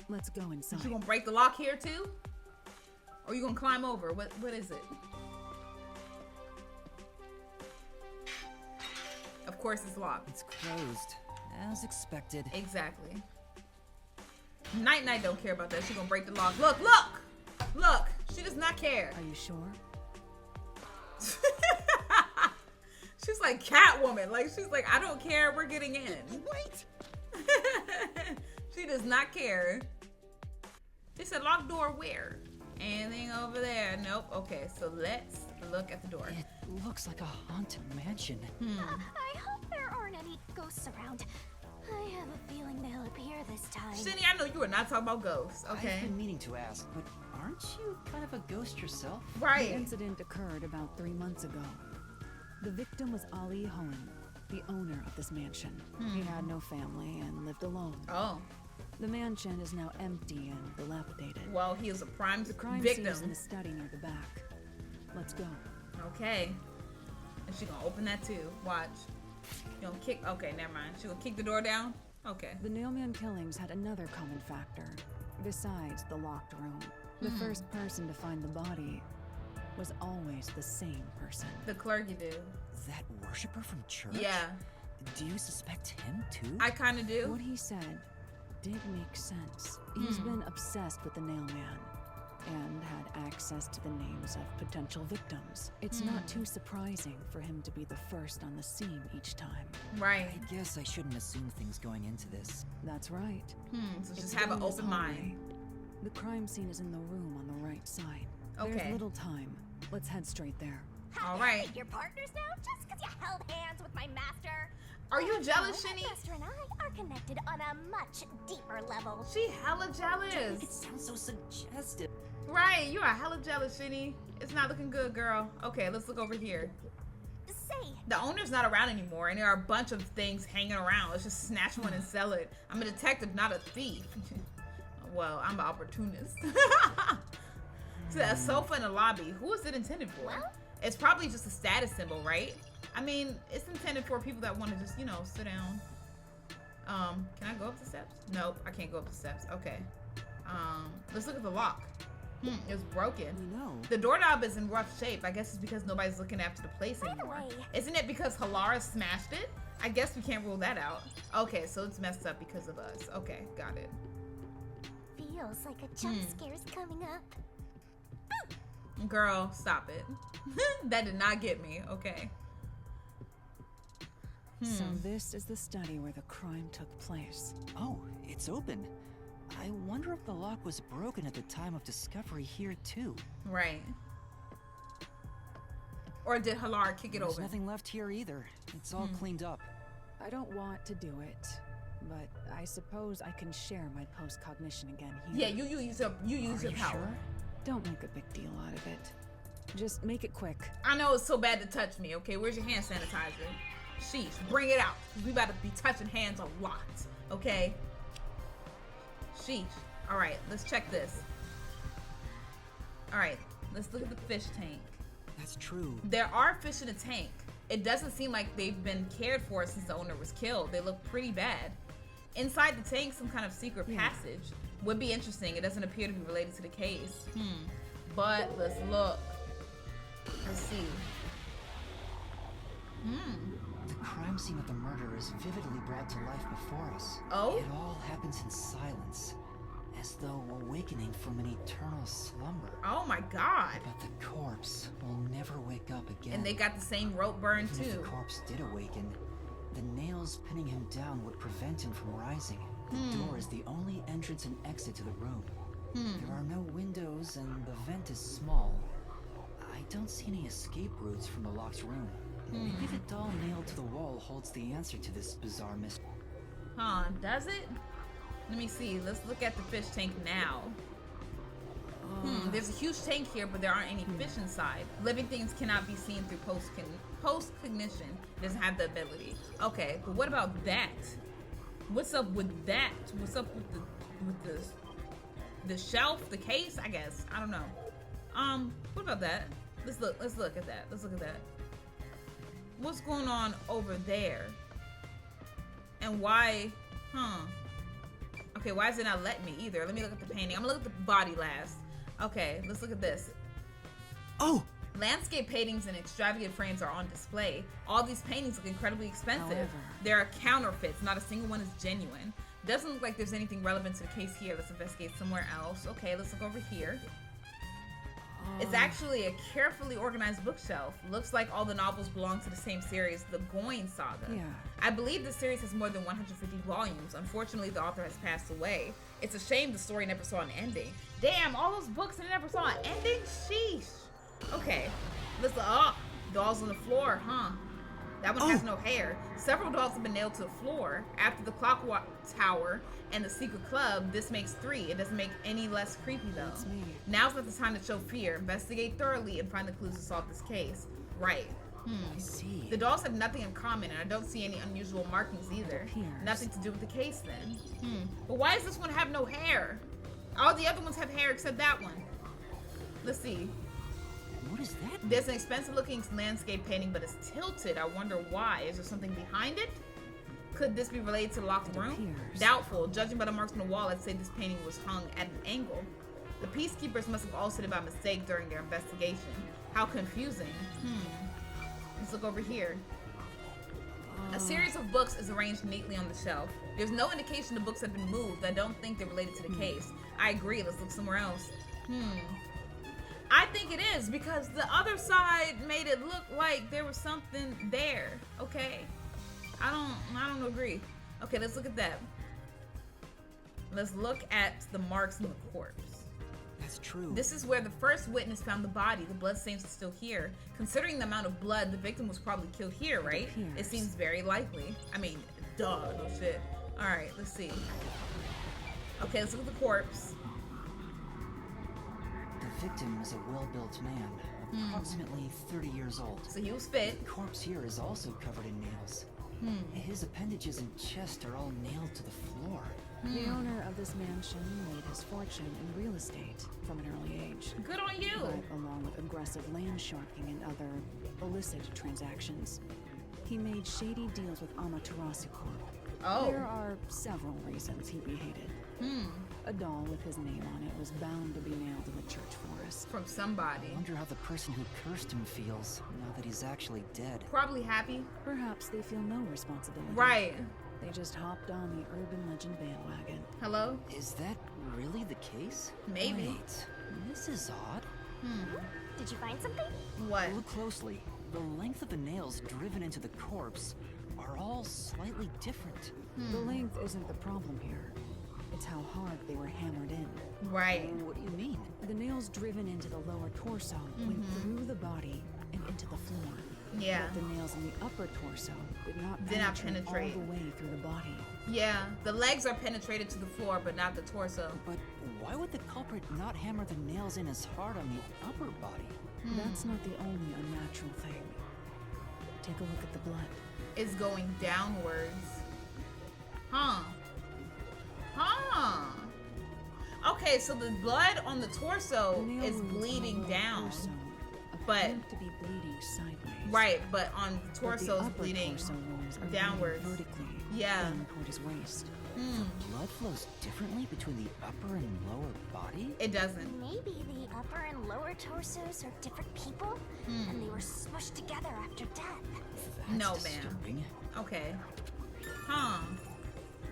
Let's go inside. You gonna break the lock here too? Or you gonna climb over? What is it? Of course it's locked. It's closed, as expected. Exactly. Night don't care about that. She gonna break the lock. Look, look! Look! She does not care. Are you sure? She's like Catwoman. Like, she's like, I don't care. We're getting in. Wait! She does not care. She said, locked door where? Anything over there? Nope. Okay, so let's look at the door. It looks like a haunted mansion. I hope there aren't any ghosts around. I have a feeling they'll appear this time. Shinny, I know you were not talking about ghosts, okay? I've been meaning to ask, but aren't you kind of a ghost yourself? Right. The incident occurred about 3 months ago. The victim was Ali Hohen, the owner of this mansion. He had no family and lived alone. Oh. The mansion is now empty and dilapidated. Well, he is a prime The crime victim. scene is in the study near the back. Let's go. Okay. And she gonna open that too. Watch. You gonna kick? Okay, never mind. She gonna kick the door down? Okay. The Nailman killings had another common factor. Besides the locked room, the first person to find the body was always the same person. The clergy dude. That worshiper from church? Yeah. Do you suspect him too? I kinda do. What he said did make sense. He's been obsessed with the Nailman and had access to the names of potential victims. It's not too surprising for him to be the first on the scene each time. Right. I guess I shouldn't assume things going into this. That's right. So It's just have an down this open mind. hallway. The crime scene is in the room on the right side. Okay. There's little time. Let's head straight there. All right. You're partners now just because you held hands with my master. Are you jealous, My Shinny? master and I are connected on a much deeper level. She hella It jealous. sounds so suggestive. Right, you are hella jealous, Shinny. It's not looking good, girl. Okay, let's look over here. Say, The owner's not around anymore, and there are a bunch of things hanging around. Let's just snatch one and sell it. I'm a detective, not a thief. Well, I'm an opportunist. So a sofa in the lobby. Who is it intended for? Well? It's probably just a status symbol, right? I mean, it's intended for people that want to just, you know, sit down. Can I go up the steps? Nope, I can't go up the steps. Okay. Let's look at the lock. It's broken. No. The doorknob is in rough shape. I guess it's because nobody's looking after the place By the anymore. way- Isn't it because Halara smashed it? I guess we can't rule that out. Okay, so it's messed up because of us. Okay, got it. feels like a jump scare's coming up. Girl, stop it. That did not get me. Okay. So this is the study where the crime took place. Oh, it's open. I wonder if the lock was broken at the time of discovery here too. Right. Or did Halara kick it There's open? nothing left here either. It's all cleaned up. I don't want to do it, but I suppose I can share my post-cognition again here. Yeah, you use your you power. sure? Don't make a big deal out of it. Just make it quick. I know it's so bad to touch me, okay? Where's your hand sanitizer? Sheesh, bring it out. We about to be touching hands a lot, okay? Sheesh. All right, let's check this. All right, let's look at the fish tank. That's true. There are fish in the tank. It doesn't seem like they've been cared for since the owner was killed. They look pretty bad. Inside the tank, some kind of secret passage would be interesting. It doesn't appear to be related to the case. But let's look. Let's see. The crime scene of the murder is vividly brought to life before us. Oh? It all happens in silence, as though awakening from an eternal slumber. Oh my God. But the corpse will never wake up again. And they got the same rope burn Even if too. the corpse did awaken, the nails pinning him down would prevent him from rising. The door is the only entrance and exit to the room. There are no windows and the vent is small. I don't see any escape routes from the locked room. Maybe the doll nailed to the wall holds the answer to this bizarre mystery. Huh, does it? Let me see. Let's look at the fish tank now. There's a huge tank here, but there aren't any fish inside. Living things cannot be seen through post-cognition. It doesn't have the ability. Okay, but what about that? What's up with that? What's up with the shelf, the case? I guess I don't know. What about that? Let's look at that. Let's look at that. What's going on over there? And why? Okay, why is it not letting me either? Let me look at the painting. I'm gonna look at the body last. Okay, let's look at this. Oh! Landscape paintings and extravagant frames are on display. All these paintings look incredibly expensive. However, There are counterfeits. Not a single one is genuine. Doesn't look like there's anything relevant to the case here. Let's investigate somewhere else. Okay, let's look over here. It's actually a carefully organized bookshelf. Looks like all the novels belong to the same series, the Goin Saga. Yeah. I believe the series has more than 150 volumes. Unfortunately, the author has passed away. It's a shame the story never saw an ending. Damn, all those books and it never saw an ending? Sheesh. Okay, let's dolls on the floor, huh? That one has no hair. Several dolls have been nailed to the floor. After the clock tower and the secret club, this makes 3. It doesn't make any less creepy though. That's me. Now's not the time to show fear. Investigate thoroughly and find the clues to solve this case. Right. I see. The dolls have nothing in common, and I don't see any unusual markings either. appears. Nothing to do with the case then. But why does this one have no hair? All the other ones have hair except that one. Let's see. What is that? There's an expensive looking landscape painting, but it's tilted. I wonder why. Is there something behind it? Could this be related to the locked room? appears. Doubtful. Judging by the marks on the wall, I'd say this painting was hung at an angle. The peacekeepers must have altered it by mistake during their investigation. How confusing. Let's look over here. A series of books is arranged neatly on the shelf. There's no indication the books have been moved. I don't think they're related to the case. I agree. Let's look somewhere else. I think it is because the other side made it look like there was something there. Okay. I don't agree. Okay, let's look at that. Let's look at the marks on the corpse. That's true. This is where the first witness found the body. The blood stains are still here. Considering the amount of blood, the victim was probably killed here, right? It appears. seems very likely. I mean, duh, no shit. Alright, let's see. Okay, let's look at the corpse. The victim is a well-built man, approximately 30 years old. So he was fit. The corpse here is also covered in nails. His appendages and chest are all nailed to the floor. The owner of this mansion made his fortune in real estate from an early age. Good on you. But along with aggressive land sharking and other illicit transactions, he made shady deals with Amaterasu Corp. Oh. There are several reasons he'd be hated. A doll with his name on it was bound to be nailed in the church forest. From somebody. I wonder how the person who cursed him feels now that he's actually dead. Probably happy. Perhaps they feel no responsibility. Right. They just hopped on the urban legend bandwagon. Hello? Is that really the case? Maybe. Wait, this is odd. Did you find something? What? Look closely. The length of the nails driven into the corpse are all slightly different. The length isn't the problem here. It's how hard they were hammered in. Right. What do you mean? The nails driven into the lower torso went through the body and into the floor. Yeah. But the nails in the upper torso did not penetrate. all the way through the body. Yeah. The legs are penetrated to the floor, but not the torso. But why would the culprit not hammer the nails in as hard on the upper body? That's not the only unnatural thing. Take a look at the blood. It's going downwards. Huh. Okay, so the blood on the torso The nail is wounds on the bleeding lower down. torso but- appear to be bleeding sideways. Right, but on the But the torso's upper bleeding torso wounds are downwards. bleeding vertically Yeah. down toward his waist. Blood flows differently between the upper and lower body? It doesn't. Maybe the upper and lower torsos are different people, and they were smushed together after death. That's No, ma'am. disturbing. Okay. Huh.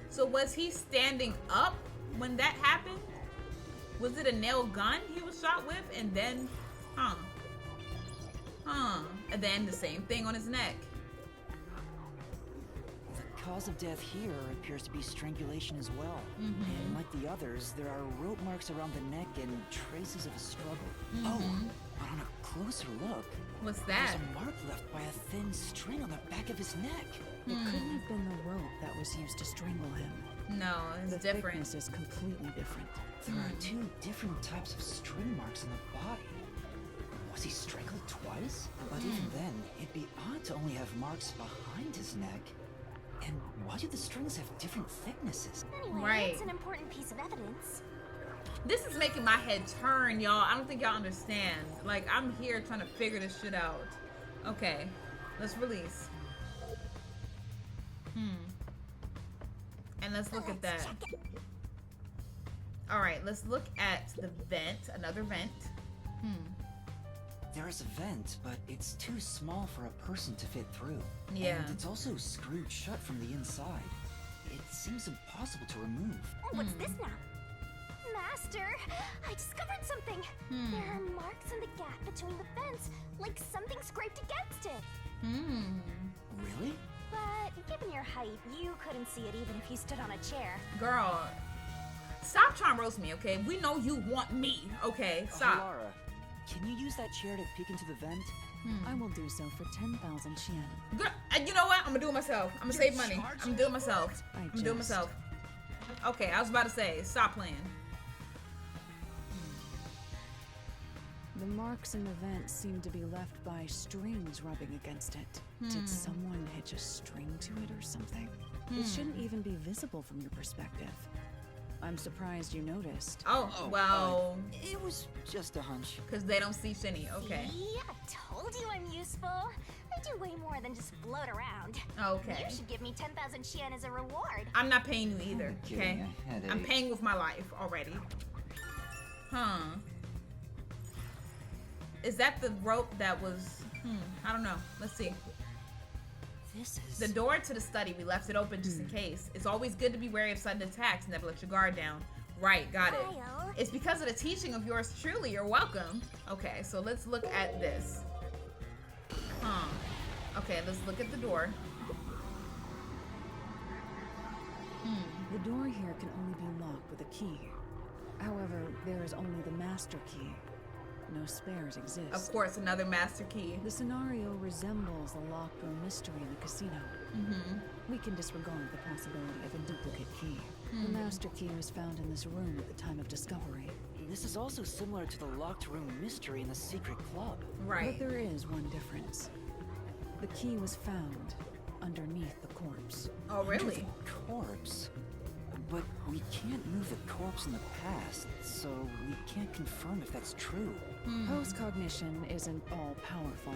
So was he standing up when that happened? Was it a nail gun he was shot with? And then, and then the same thing on his neck. The cause of death here appears to be strangulation as well. And like the others, there are rope marks around the neck and traces of a struggle. Oh, but on a closer look, What's there's that? a mark left by a thin string on the back of his neck. It couldn't have been the rope that was used to strangle him. No, it's The different. thickness is completely different. There are two different types of string marks on the body. Was he strangled twice? But even then, it'd be odd to only have marks behind his neck. And why do the strings have different thicknesses? Anyway, Right. it's an important piece of evidence. This is making my head turn, y'all. I don't think y'all understand. Like, I'm here trying to figure this shit out. Okay, let's release. And let's look at that. All right, let's look at the vent, another vent. There is a vent, but it's too small for a person to fit through. Yeah. And it's also screwed shut from the inside. It seems impossible to remove. Oh, what's this now? Master, I discovered something. There are marks in the gap between the vents, like something scraped against it. Really? But given your height, you couldn't see it even if you stood on a chair. Girl, stop trying to roast me, okay? We know you want me, okay? Stop. Lara, can you use that chair to peek into the vent? I will do so for 10,000 yen. Girl, you know what? I'm gonna do it myself. I'm gonna save money. I'm gonna do it myself. I I'm gonna do it just- myself. Okay, I was about to say, stop playing. The marks in the vent seem to be left by strings rubbing against it. Did someone hitch a string to it or something? It shouldn't even be visible from your perspective. I'm surprised you noticed. Oh, well, It was just a hunch. because they don't see Shinny. Okay. See, I told you I'm useful. I do way more than just float around. Okay. You should give me 10,000 yen as a reward. I'm not paying you either, Giving okay? a headache. I'm paying with my life already. Huh. Is that the rope that was... I don't know. Let's see. This is... The door to the study, we left it open just in case. It's always good to be wary of sudden attacks. Never let your guard down. Right, got it. Kyle. It's because of the teaching of yours truly. You're welcome. Okay, so let's look at this. Okay, let's look at the door. The door here can only be locked with a key. However, there is only the master key. No spares exist. Of course, another master key. The scenario resembles the locked room mystery in the casino. We can disregard the possibility of a duplicate key. The master key was found in this room at the time of discovery. this is also similar to the locked room mystery in the secret club. Right. But there is one difference. The key was found underneath the corpse. Oh, really? Corpse? But we can't move the corpse in the past, so we can't confirm if that's true. Post-cognition isn't all-powerful,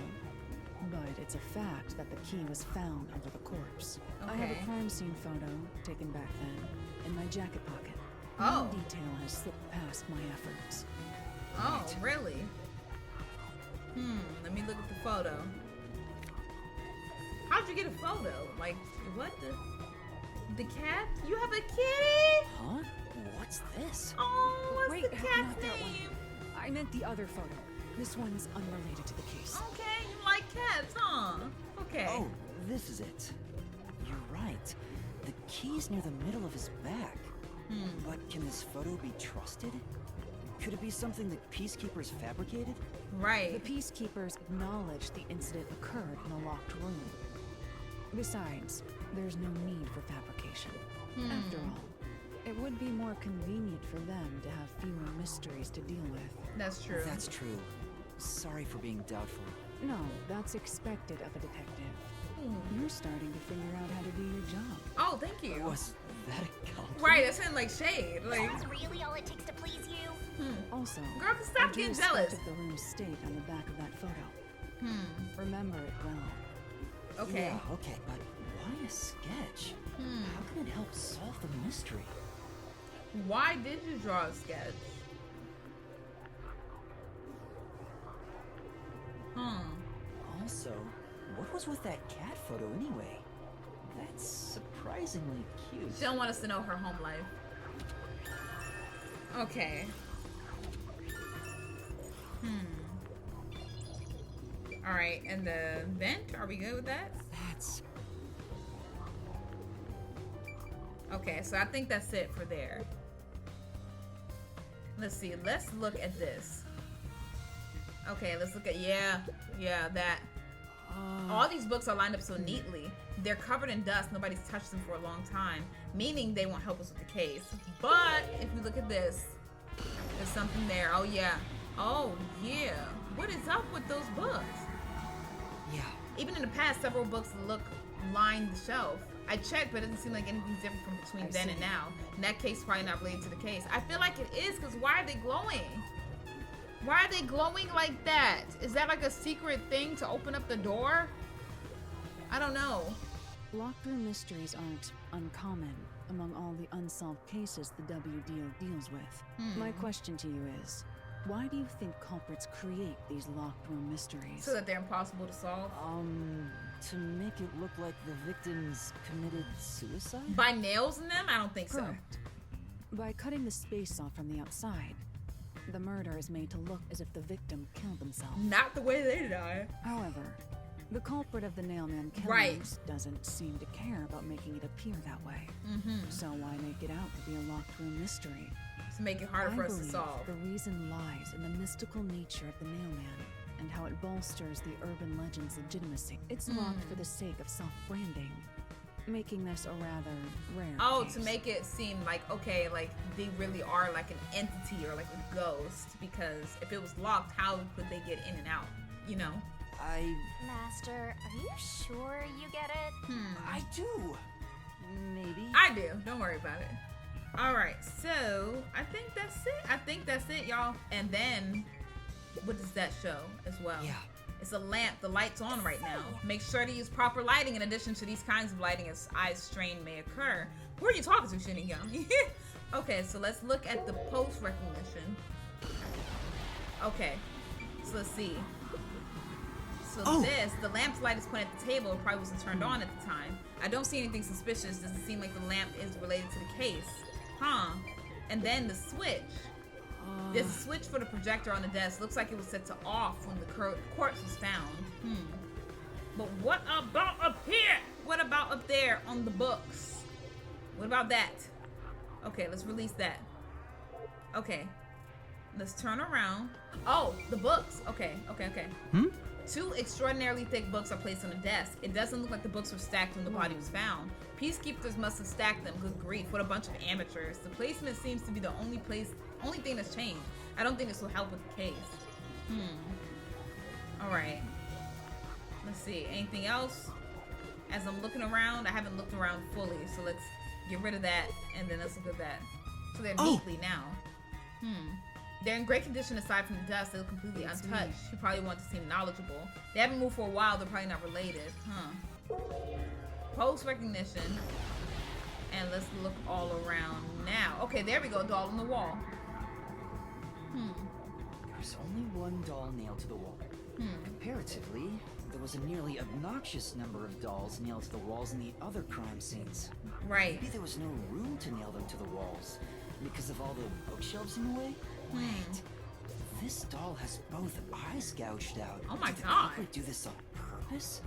but it's a fact that the key was found under the corpse. I have Okay. a crime scene photo, taken back then, in my jacket pocket. Oh. No detail has slipped past my efforts. Oh, really? Let me look at the photo. How'd you get a photo? Like, what the cat? You have a kitty? Huh? What's this? Oh, what's Wait, the cat's not that one. name? I meant the other photo. This one's unrelated to the case. Okay, you like cats, huh? Okay. Oh, this is it. You're right. The key's near the middle of his back. But can this photo be trusted? Could it be something that peacekeepers fabricated? Right. The peacekeepers acknowledged the incident occurred in a locked room. Besides, there's no need for fabrication. After all, it would be more convenient for them to have fewer mysteries to deal with. That's true. That's true. Sorry for being doubtful. No, that's expected of a detective. You're starting to figure out how to do your job. Oh, thank you. Was that a compliment? Right, that sounded like shade. Like, That's really all it takes to please you? Also, girl, stop I drew getting a sketch jealous. of the room's state on the back of that photo. Remember it well. Okay. Yeah, okay, but why a sketch? How can it help solve the mystery? Why did you draw a sketch? Also, what was with that cat photo anyway? That's surprisingly cute. She don't want us to know her home life. Okay. Alright, and the vent? Are we good with that? That's... Okay, so I think that's it for there. Let's see. Let's look at this. Okay, let's look at, yeah, that. All these books are lined up so neatly. They're covered in dust. Nobody's touched them for a long time, meaning they won't help us with the case. But if we look at this, there's something there. Oh, yeah. Oh, yeah. What is up with those books? Yeah. Even in the past, several books line the shelf. I checked, but it doesn't seem like anything's different from between then and now. In that case, probably not related to the case. I feel like it is, because why are they glowing? Why are they glowing like that? Is that like a secret thing to open up the door? I don't know. Locked room mysteries aren't uncommon among all the unsolved cases the WDO deals with. My question to you is, why do you think culprits create these locked room mysteries? So that they're impossible to solve? To make it look like the victims committed suicide? By nails in them? I don't think so. Correct. By cutting the space off from the outside, the murder is made to look as if the victim killed themselves. Not the way they die. However, the culprit of the Nailman killings Right. doesn't seem to care about making it appear that way. So why make it out to be a locked room mystery? To make it harder for us to believe solve. the reason lies in the mystical nature of the Nailman and how it bolsters the urban legend's legitimacy. It's locked for the sake of self-branding, making this a rather rare Oh, case. to make it seem like, okay, like they really are like an entity or like a ghost. Because if it was locked, how could they get in and out? You know? Master, are you sure you get it? I do. Maybe. I do. Don't worry about it. All right. So I think that's it. Y'all. And then, what does that show as well? Yeah. It's a lamp. The light's on right now. Make sure to use proper lighting in addition to these kinds of lighting as eye strain may occur. Who are you talking to, Shinigami? Okay, so let's look at the post recognition. Okay. So let's see. So the lamp's light is pointed at the table. It probably wasn't turned on at the time. I don't see anything suspicious. Doesn't seem like the lamp is related to the case. Huh. And then the switch. There's a switch for the projector on the desk. Looks like it was set to off when the corpse was found. But what about up here? What about up there on the books? What about that? Okay, let's release that. Okay. Let's turn around. Oh, the books. Okay. 2 extraordinarily thick books are placed on the desk. It doesn't look like the books were stacked when the body was found. Peacekeepers must have stacked them. Good grief, what a bunch of amateurs. The placement seems to be the only place only thing that's changed. I don't think this will help with the case. All right. Let's see. Anything else? As I'm looking around, I haven't looked around fully, so let's get rid of that, and then let's look at that. So they're neatly now. They're in great condition aside from the dust. They look completely untouched. You probably want to seem knowledgeable. They haven't moved for a while. They're probably not related. Post recognition. And let's look all around now. Okay, there we go. Doll on the wall. There's only one doll nailed to the wall. Comparatively, there was a nearly obnoxious number of dolls nailed to the walls in the other crime scenes. Right. Maybe there was no room to nail them to the walls because of all the bookshelves in the way. Wait, this doll has both eyes gouged out. Oh my Did god. they do this on purpose?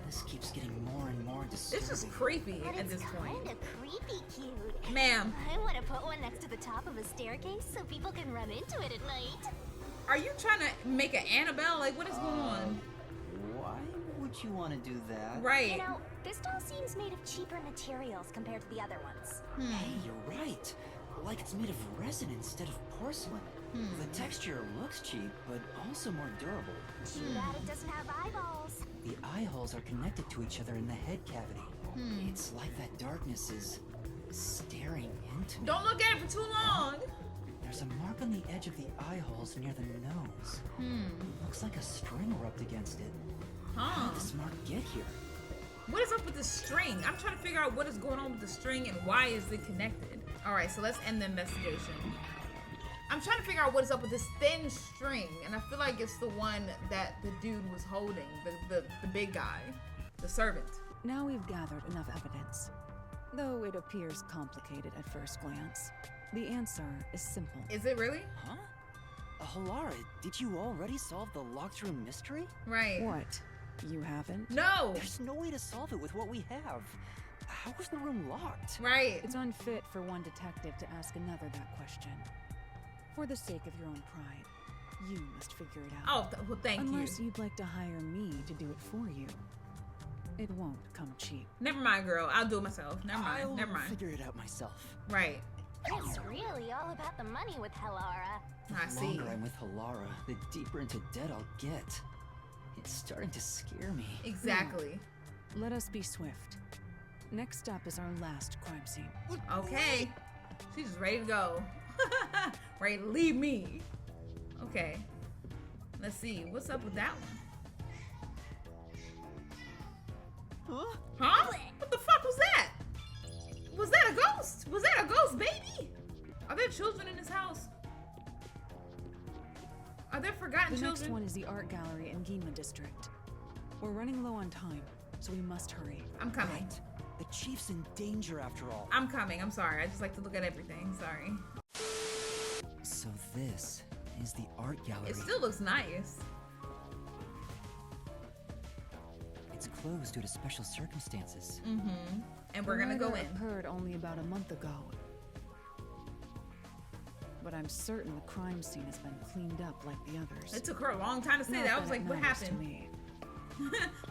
This keeps getting more and more disturbing. This is creepy But at it's this point. kinda creepy cute. Ma'am, I want to put one next to the top of a staircase so people can run into it at night. are you trying to make an Annabelle? Like, what is going on? Why would you want to do that? Right. You know, this doll seems made of cheaper materials compared to the other ones. Hey, you're right. Like it's made of resin instead of porcelain. The texture looks cheap, but also more durable. Too bad it doesn't have eyeballs. The eye holes are connected to each other in the head cavity. It's like that darkness is staring into me. Don't look at it for too long. There's a mark on the edge of the eye holes near the nose. Looks like a string rubbed against it. How did this mark get here? What is up with the string? I'm trying to figure out what is going on with the string and why is it connected. All right, so let's end the investigation. I'm trying to figure out what is up with this thin string, and I feel like it's the one that the dude was holding, the big guy, the servant. Now we've gathered enough evidence. Though it appears complicated at first glance, the answer is simple. Is it really? Huh? Halara, did you already solve the locked room mystery? Right. What? You haven't? No. There's no way to solve it with what we have. How was the room locked? Right. It's unfit for one detective to ask another that question. For the sake of your own pride, you must figure it out. Oh, well, thank Unless you. you'd like to hire me to do it for you. It won't come cheap. Never mind, girl. I'll do it myself. Never mind. I'll Never mind. figure it out myself. Right. It's really all about the money with Halara. I The see. longer I'm with Halara, the deeper into debt I'll get. It's starting to scare me. Exactly. Let us be swift. Next up is our last crime scene. Okay. She's just ready to go. Ready to leave me. Okay. Let's see. What's up with that one? Huh? Huh? What the fuck was that? Was that a ghost? Was that a ghost baby? Are there children in this house? Are there forgotten The children? next one is the art gallery in Ginma district. We're running low on time, so we must hurry. I'm coming. Right. The chief's in danger after all. I'm coming. I'm sorry. I just like to look at everything. Sorry. So this is the art gallery. It still looks nice. It's closed due to special circumstances. And we're gonna go Murder in. occurred only about a month ago. But I'm certain the crime scene has been cleaned up like the others. It took her a long time to say Not that. I was it like, what matters to happened? me.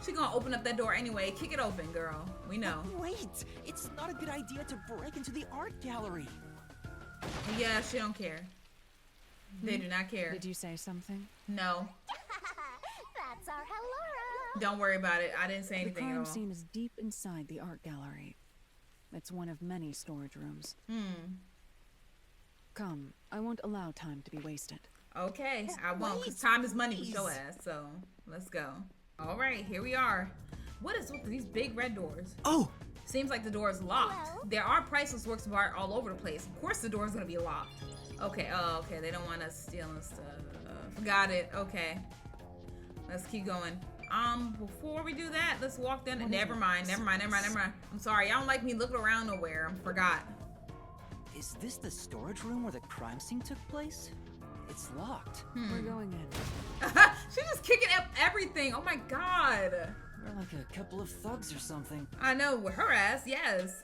She gonna open up that door anyway. Kick it open, girl. We know. Wait! It's not a good idea to break into the art gallery. Yeah, she don't care. They do not care. Did you say something? No. That's our Halara. Don't worry about it. I didn't say The anything at crime all. scene is deep inside the art gallery. It's one of many storage rooms. Come, I won't allow time to be wasted. Okay, I won't, because time is money with your ass, so let's go. All right, here we are. What is with these big red doors? Oh! Seems like the door is locked. Hello? There are priceless works of art all over the place. Of course the door is gonna be locked. Okay, oh, okay, they don't want us stealing stuff. Got it, okay. Let's keep going. Before we do that, let's walk down. Never mind. I'm sorry, y'all don't like me looking around nowhere. I forgot. Is this the storage room where the crime scene took place? It's locked. We're going in. She's just kicking up everything. Oh my god. We're like a couple of thugs or something. I know, with her ass, yes.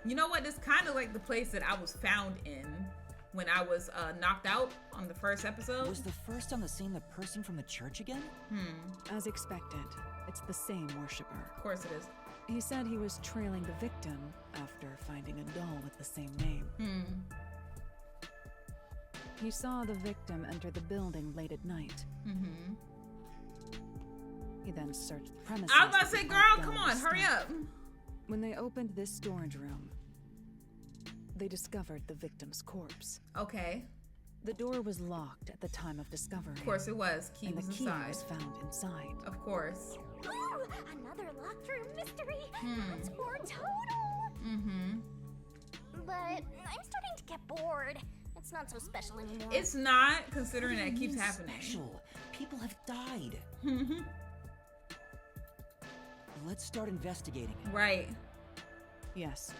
You know what? It's kind of like the place that I was found in when I was knocked out on the first episode. Was the first on the scene the person from the church again? As expected, it's the same worshiper. Of course it is. He said he was trailing the victim after finding a doll with the same name. He saw the victim enter the building late at night. He then searched the premises. I was about to say, girl, come on, hurry up. When they opened this storage room, they discovered the victim's corpse. Okay. The door was locked at the time of discovery. Of course it was. Key and was the key inside. was found inside. Of course. Ooh, another locked room mystery. That's more total. But I'm starting to get bored. It's not so special anymore. It's not, considering that it keeps happening. Special. People have died. Let's start investigating. Right. Yes.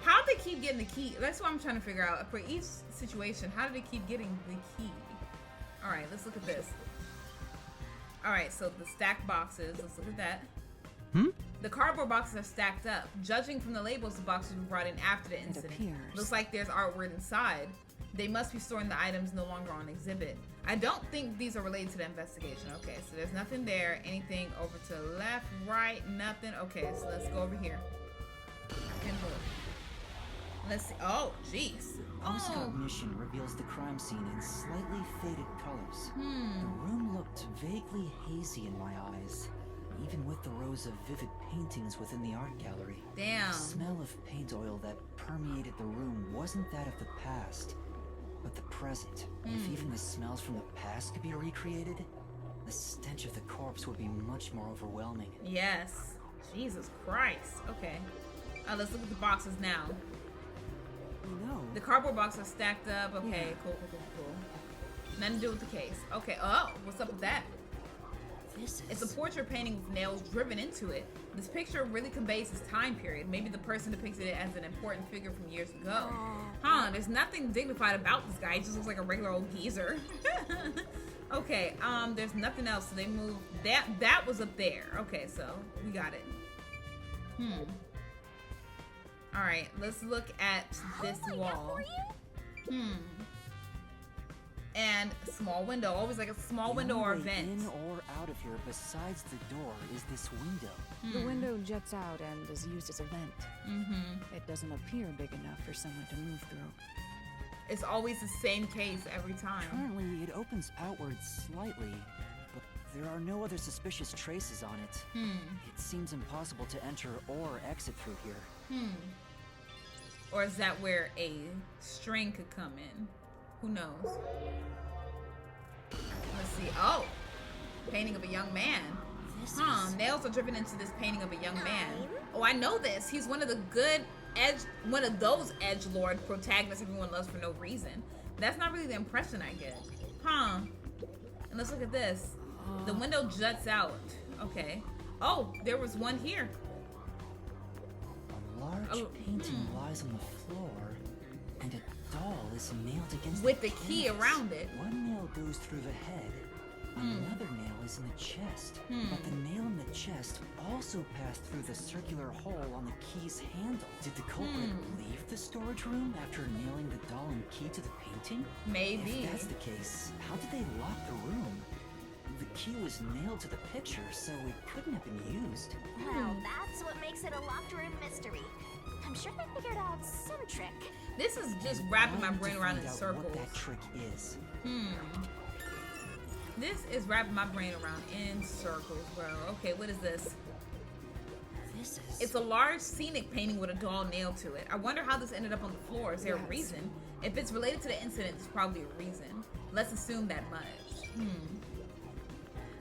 How'd they keep getting the key? That's what I'm trying to figure out. For each situation, how did they keep getting the key? All right, let's look at this. All right, so the stacked boxes. Let's look at that. The cardboard boxes are stacked up. Judging from the labels, the boxes were brought in after the incident. Looks like there's artwork inside. They must be storing the items no longer on exhibit. I don't think these are related to the investigation. Okay, so there's nothing there. Anything over to the left, right, nothing. Okay, so let's go over here. Let's see. Oh, jeez. Post-cognition reveals the crime scene in slightly faded colors. The room looked vaguely hazy in my eyes, even with the rows of vivid paintings within the art gallery. Damn. The smell of paint oil that permeated the room wasn't that of the past, but the present. If even the smells from the past could be recreated, the stench of the corpse would be much more overwhelming. Yes. Jesus Christ. Okay. Let's look at the boxes now. No. The cardboard boxes are stacked up. Okay, cool. Nothing to do with the case. Okay, oh, what's up with that? It's a portrait painting with nails driven into it. This picture really conveys his time period. Maybe the person depicted it as an important figure from years ago. There's nothing dignified about this guy. He just looks like a regular old geezer. Okay, there's nothing else. So they moved that was up there. Okay, so we got it. All right, let's look at this wall. And small window, always like a small window or a vent. In or out of here, besides the door, is this window. The window juts out and is used as a vent. It doesn't appear big enough for someone to move through. It's always the same case every time. Currently, it opens outwards slightly, but there are no other suspicious traces on it. It seems impossible to enter or exit through here. Or is that where a string could come in? Who knows? Let's see. Oh, painting of a young man. Nails are driven into this painting of a young man. Oh, I know this. He's one of the good one of those edgelord protagonists everyone loves for no reason. That's not really the impression I get. And let's look at this. The window juts out. Okay. Oh, there was one here. A large painting lies on the floor, and a doll is nailed against with the key canvas. around it. One nail goes through the head. Another nail is in the chest. But the nail in the chest also passed through the circular hole on the key's handle. Did the culprit leave the storage room after nailing the doll and key to the painting? Maybe. If that's the case, how did they lock the room? The key was nailed to the picture, so it couldn't have been used. Well, that's what makes it a locked room mystery. I'm sure they figured out some trick. This is just wrapping my Trying to brain around in find out circles. What that trick is. This is wrapping my brain around in circles, bro. Okay, what is this? This is... It's a large scenic painting with a doll nailed to it. I wonder how this ended up on the floor. Is there a reason? If it's related to the incident, there's probably a reason. Let's assume that much.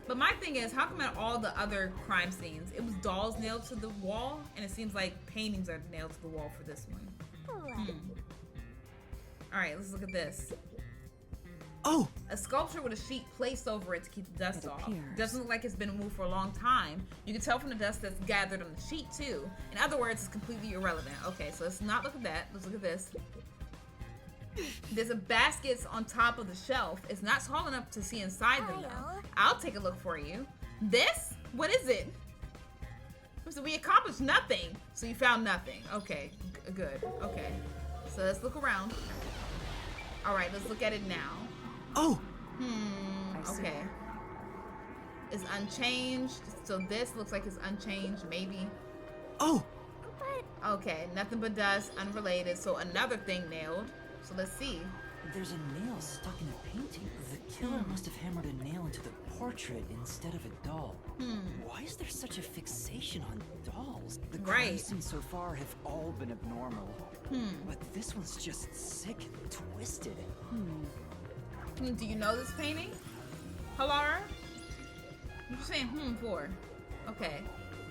But my thing is, how come at all the other crime scenes, it was dolls nailed to the wall, and it seems like paintings are nailed to the wall for this one? All right, let's look at this. Oh! A sculpture with a sheet placed over it to keep the dust off. appears. Doesn't look like it's been moved for a long time. You can tell from the dust that's gathered on the sheet too. In other words, it's completely irrelevant. Okay, so let's not look at that. Let's look at this. There's a basket on top of the shelf. It's not tall enough to see inside them though. I'll take a look for you. This? What is it? So we accomplished nothing. So you found nothing. Okay, good. Okay. So let's look around. All right, let's look at it now. Oh! I see. Okay. is unchanged. So this looks like it's unchanged, maybe. Oh! But Okay, nothing but dust, unrelated. So another thing nailed. So let's see. There's a nail stuck in a painting. The killer must have hammered a nail into the portrait instead of a doll. Why is there such a fixation on dolls? The crime Right. scenes so far have all been abnormal. But this one's just sick and twisted. Do you know this painting? Halara? What you saying for? Okay,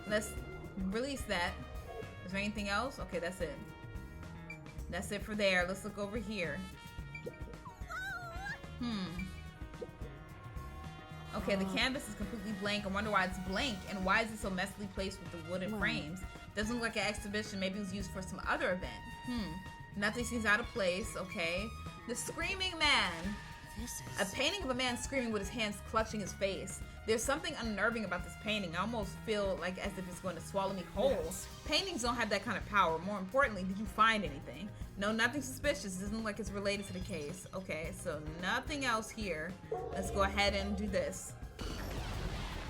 let's release that. Is there anything else? Okay, that's it. That's it for there. Let's look over here. Okay, the canvas is completely blank. I wonder why it's blank, and why is it so messily placed with the wooden frames? Doesn't look like an exhibition. Maybe it was used for some other event. Nothing seems out of place. Okay. The Screaming Man. This A is... painting of a man screaming with his hands clutching his face. There's something unnerving about this painting. I almost feel like as if it's going to swallow me whole. Yes. Paintings don't have that kind of power. More importantly, did you find anything? No, nothing suspicious. Doesn't look like it's related to the case. Okay, so nothing else here. Let's go ahead and do this.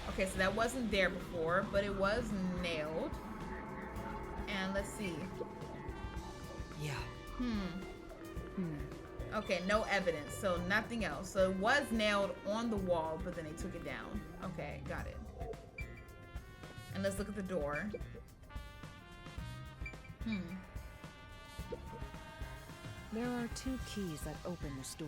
Okay, so that wasn't there before, but it was nailed. And let's see. Yeah. Okay, no evidence, so nothing else. So it was nailed on the wall, but then they took it down. Okay, got it. And let's look at the door. There are 2 keys that open this door.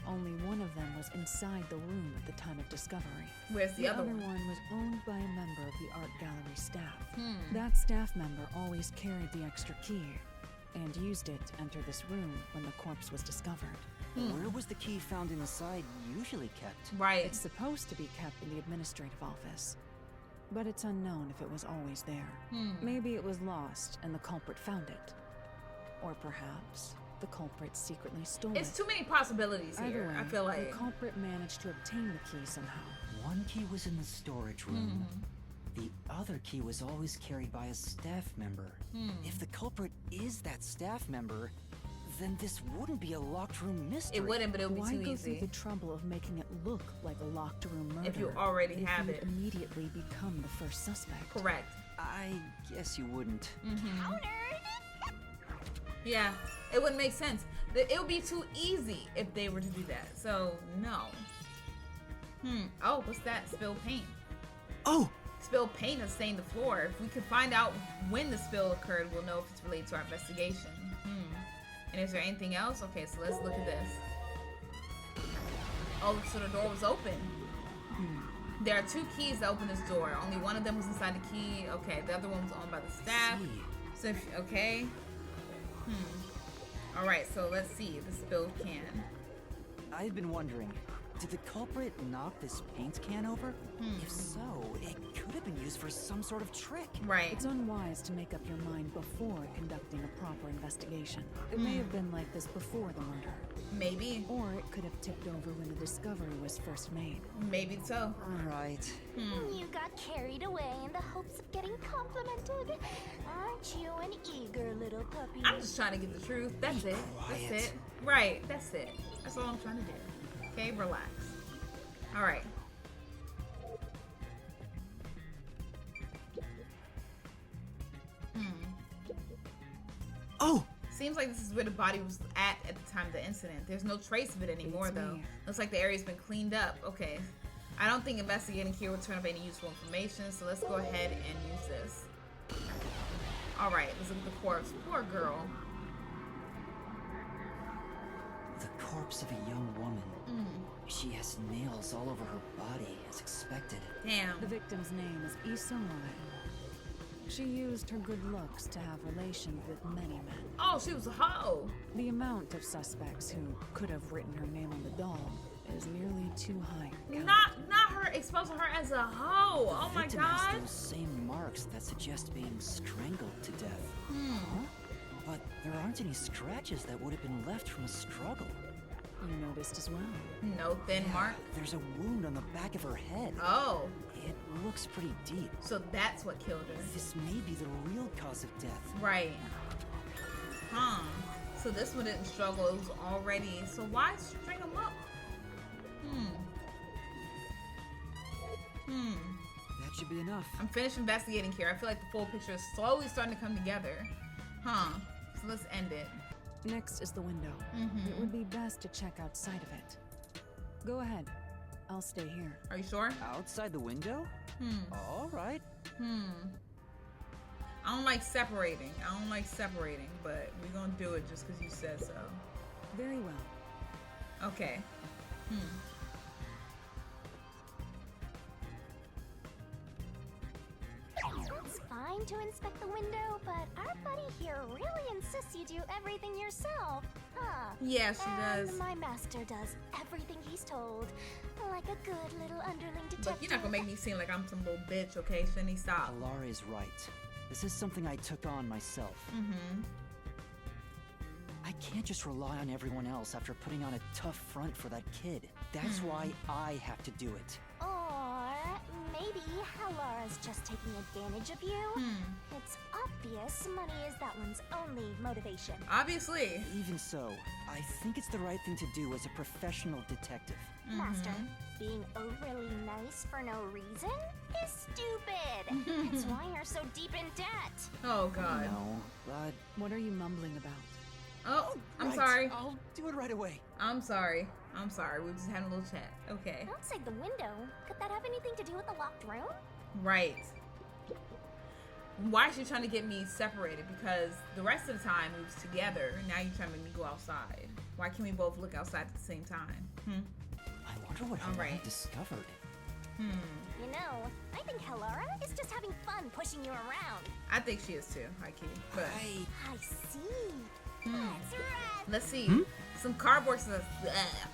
Only one of them was inside the room at the time of discovery. Where's the other one? was owned by a member of the art gallery staff. That staff member always carried the extra key and used it to enter this room when the corpse was discovered. Where was the key found inside usually kept? Right. It's supposed to be kept in the administrative office, but it's unknown if it was always there. Maybe it was lost and the culprit found it. Or perhaps the culprit secretly stole It's it. too many possibilities Either here. way, I feel like. the culprit managed to obtain the key somehow. One key was in the storage room. The other key was always carried by a staff member. If the culprit is that staff member, then this wouldn't be a locked room mystery. It wouldn't, but it would Why be too go through easy. the trouble of making it look like a locked room murder If you already if have you'd it. immediately become the first suspect? Correct. I guess you wouldn't. Yeah, it wouldn't make sense. It would be too easy if they were to do that. So, no. Oh, what's that? Spilled paint. Oh! Spilled paint has stained the floor. If we can find out when the spill occurred, we'll know if it's related to our investigation. And is there anything else? Okay, so let's look at this. Oh, so the door was open. There are 2 keys that open this door. Only one of them was inside the key. Okay, the other one was owned by the staff. So, okay. All right, so let's see the spilled can. I've been wondering, did the culprit knock this paint can over? If so, it could have been used for some sort of trick. Right. It's unwise to make up your mind before conducting a proper investigation. It may have been like this before the murder, Maybe. or it could have tipped over when the discovery was first made. Maybe so. Right. You got carried away in the hopes of getting complimented. Aren't you an eager little puppy? I'm just trying to get the truth. That's it. That's quiet. it. Right. That's it. That's all I'm trying to do. Okay, relax. All right. Oh! Seems like this is where the body was at the time of the incident. There's no trace of it anymore, Beats though. me. Looks like the area's been cleaned up. Okay. I don't think investigating here will turn up any useful information, so let's go ahead and use this. All right, let's look at the corpse. Poor girl. The corpse of a young woman. She has nails all over her body, as expected. Damn. The victim's name is Issa Moe. She used her good looks to have relations with many men. Oh, she was a hoe. The amount of suspects who could have written her name on the doll is nearly too high. to count. Not her exposing her as a hoe. The Oh my victim has god. those same marks that suggest being strangled to death. Huh? But there aren't any scratches that would have been left from a struggle. You noticed as well. No thin mark. There's a wound on the back of her head. Oh, It looks pretty deep. so that's what killed her. This may be the real cause of death. Right. Huh. So this one didn't struggle. It was already. So why string them up? That should be enough. I'm finished investigating here. I feel like the full picture is slowly starting to come together. Huh. So let's end it. Next is the window. It would be best to check outside of it. Go ahead. I'll stay here. Are you sure? Outside the window? All right. I don't like separating. But we're gonna do it just because you said so. Very well. Okay. It's fine to inspect the window, but our buddy here really insists you do everything yourself. Huh. Yeah, she And does. my master does everything he's told. Like a good little underling detective. But you're not gonna make me seem like I'm some little bitch, okay? Shouldn't stop? Alara is right. This is something I took on myself. I can't just rely on everyone else after putting on a tough front for that kid. That's why I have to do it. Or maybe Halara's just taking advantage of you. It's obvious money is that one's only motivation. Obviously. Even so, I think it's the right thing to do as a professional detective. Master, being overly nice for no reason is stupid. That's why you're so deep in debt. Oh god. No, but... What are you mumbling about? Oh, I'm Right, sorry. I'll do it right away. I'm sorry. We're just having a little chat. Okay. Outside the window, could that have anything to do with the locked room? Right. Why is she trying to get me separated? Because the rest of the time we was together, and now you're trying to make me go outside. Why can't we both look outside at the same time? I wonder what Halara discovered. You know, I think Halara is just having fun pushing you around. I think she is too, high-key. But I see. That's right. let's see. Some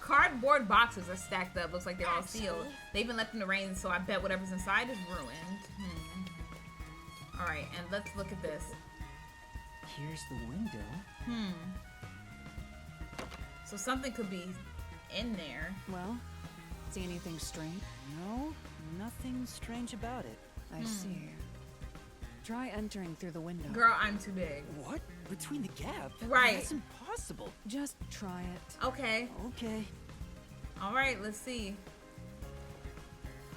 cardboard boxes are stacked up. Looks like they're all sealed. They've been left in the rain, so I bet whatever's inside is ruined. All right, and let's look at this. Here's the window. So something could be in there. Well, see anything strange? No, nothing strange about it. I see. Try entering through the window. Girl, I'm too big. What? Between the gap? Right. That's impossible. Just try it. Okay. Okay. All right, let's see.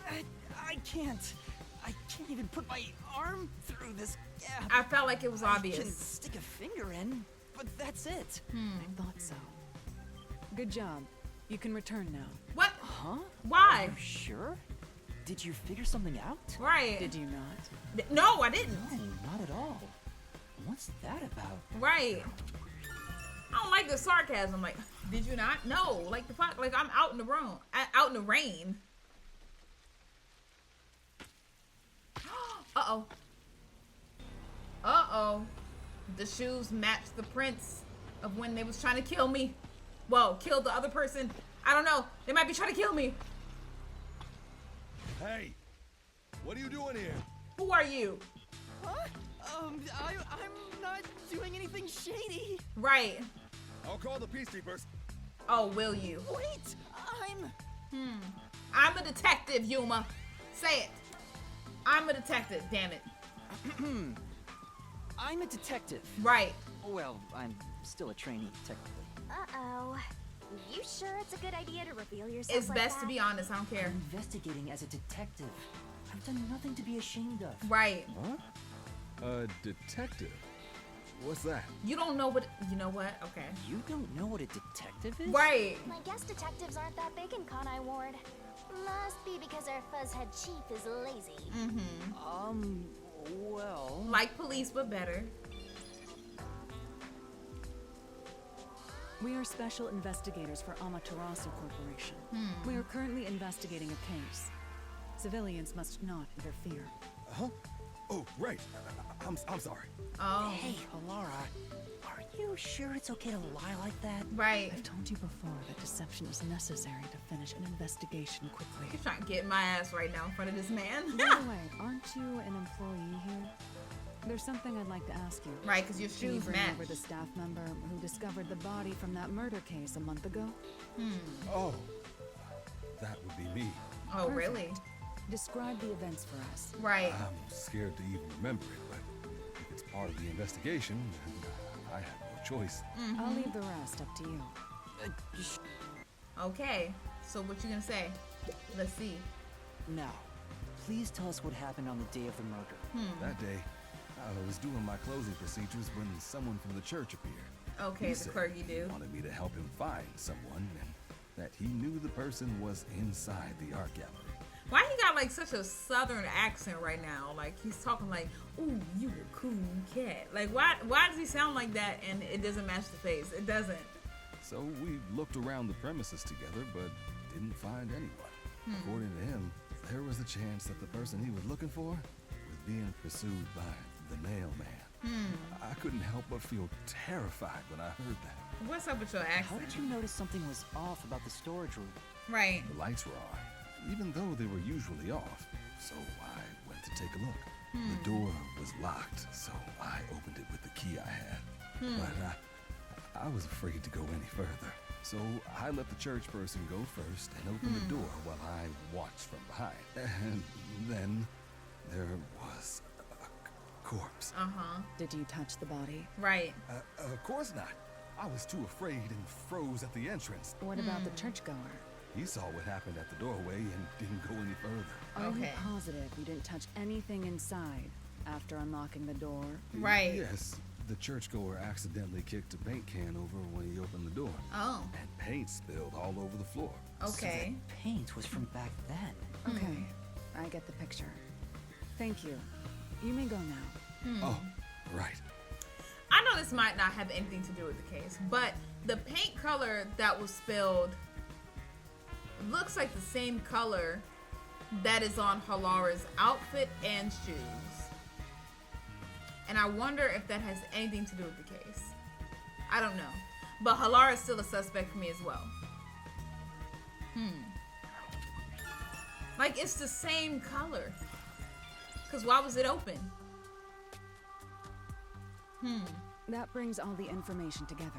I can't. I can't even put my arm through this gap. I felt like it was I obvious. can stick a finger in, but that's it. I thought so. Good job. You can return now. What? Huh? Why? Are you sure? Did you figure something out? Right. Did you not? No, I didn't. No, not at all. What's that about? Right. I don't like the sarcasm. Like, did you not? No. Like the fuck. Like I'm out in the room. Out in the rain. Uh-oh. Uh-oh. The shoes match the prints of when they was trying to kill me. Whoa, kill the other person. I don't know. They might be trying to kill me. Hey, what are you doing here? Who are you? Huh? I'm not doing anything shady. Right. I'll call the peacekeepers. Oh, will you? Wait, I'm a detective, Yuma. Say it. I'm a detective, damn it. I'm a detective. Right. Well, I'm still a trainee, technically. Uh-oh. You sure it's a good idea to reveal yourself It's like best that? to be honest. I don't care. I'm investigating as a detective. I've done nothing to be ashamed of. Right. Huh? A detective? What's that? You don't know what. You know what? Okay. You don't know what a detective is? Right. I guess detectives aren't that big in Conai Ward. Must be because our fuzzhead chief is lazy. Well... Like police, but better. We are special investigators for Amaterasu Corporation. We are currently investigating a case. Civilians must not interfere. Huh? Oh, right. I'm sorry. Oh. Hey, Alara. Are you sure it's okay to lie like that? Right. I've told you before that deception is necessary to finish an investigation quickly. You're trying to get my ass right now in front of this man. By the way, aren't you an employee here? There's something I'd like to ask you. Right, because your Can you shoes bring match. over the staff member who discovered the body from that murder case a month ago? Oh, that would be me. Oh, Perfect. really? Describe the events for us. Right. I'm scared to even remember it, but if it's part of the investigation, then I have no choice. I'll leave the rest up to you. Okay. So what you gonna say? Let's see. Now, please tell us what happened on the day of the murder? That day, I was doing my closing procedures when someone from the church appeared. Okay, He the said clergy he dude. wanted me to help him find someone, and that he knew the person was inside the art gallery. Why he got like such a southern accent right now? Like he's talking like, "Ooh, you a cool cat." Like why does he sound like that and it doesn't match the face? It doesn't. So we looked around the premises together, but didn't find anyone. According to him, there was a chance that the person he was looking for was being pursued by the Nail Man. I couldn't help but feel terrified when I heard that. What's up with your How accent? did you notice something was off about the storage room? Right. The lights were on, even though they were usually off, so I went to take a look. The door was locked, so I opened it with the key I had. But I was afraid to go any further, so I let the church person go first and open the door while I watched from behind. And then there was a corpse. Did you touch the body? Right. Of course not. I was too afraid and froze at the entrance. What about the churchgoer? He saw what happened at the doorway and didn't go any further. Are you Okay. positive you didn't touch anything inside after unlocking the door? Right. Yes, the churchgoer accidentally kicked a paint can over when he opened the door. Oh. And paint spilled all over the floor. Okay. Paint was from back then. Okay, I get the picture. Thank you. You may go now. Oh, right. I know this might not have anything to do with the case, but the paint color that was spilled looks like the same color that is on Halara's outfit and shoes. And I wonder if that has anything to do with the case. I don't know. But Halara is still a suspect for me as well. Like, it's the same color. Because why was it open? That brings all the information together.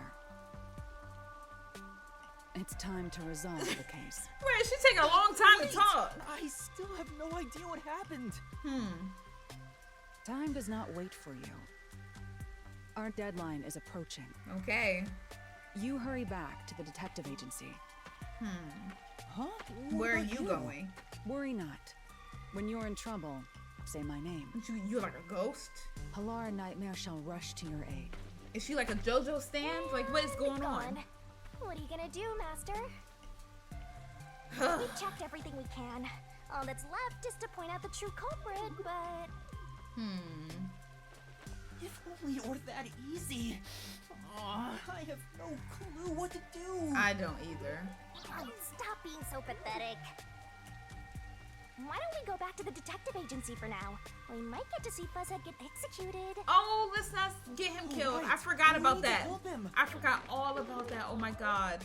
It's time to resolve the case. Right, she's taking a long time to talk. I still have no idea what happened. Time does not wait for you. Our deadline is approaching. Okay. You hurry back to the detective agency. Huh? Where are you going? Worry not. When you're in trouble, say my name. You're like a ghost? Halara Nightmare shall rush to your aid. Is she like a JoJo stand? Like, what is going on? What are you gonna do, Master? We've checked everything we can. All that's left is to point out the true culprit, but... If only it were that easy. Aw, I have no clue what to do. I don't either. Stop being so pathetic. Why don't we go back to the detective agency for now? We might get to see Fuzzhead get executed. Oh, let's not get him killed. right. I forgot We about need to that. help him. I forgot all about that. Oh my god.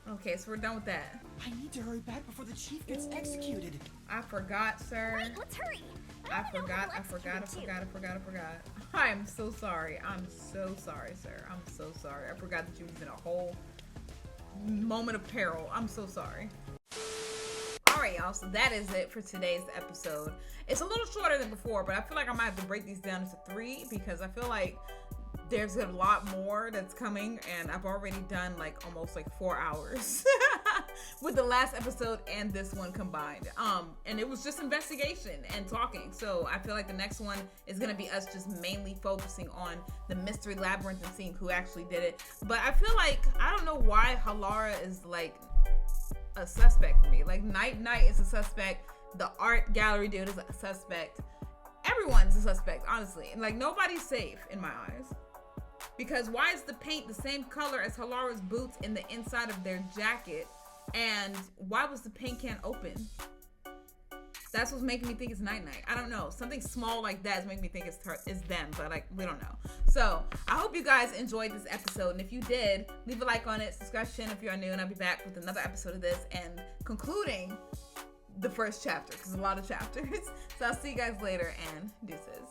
Okay, so we're done with that. I need to hurry back before the chief gets executed. I forgot, sir. Wait, let's hurry. I wanna know forgot. who executed you. I am so sorry. I'm so sorry, sir. I'm so sorry. I forgot that you was in a whole moment of peril. I'm so sorry. Alright, y'all, so that is it for today's episode. It's a little shorter than before, but I feel like I might have to break these down into 3 because I feel like there's a lot more that's coming, and I've already done like almost like 4 hours with the last episode and this one combined. And it was just investigation and talking. So I feel like the next one is gonna be us just mainly focusing on the mystery labyrinth and seeing who actually did it. But I feel like I don't know why Halara is like a suspect for me. Like Night is a suspect. The art gallery dude is a suspect. Everyone's a suspect, honestly. And like nobody's safe in my eyes. Because why is the paint the same color as Halara's boots in the inside of their jacket? And why was the paint can open? That's what's making me think it's Night. I don't know. Something small like that is making me think it's them, but like we don't know. So I hope you guys enjoyed this episode. And if you did, leave a like on it, subscribe if you're new, and I'll be back with another episode of this and concluding the first chapter because a lot of chapters. So I'll see you guys later and deuces.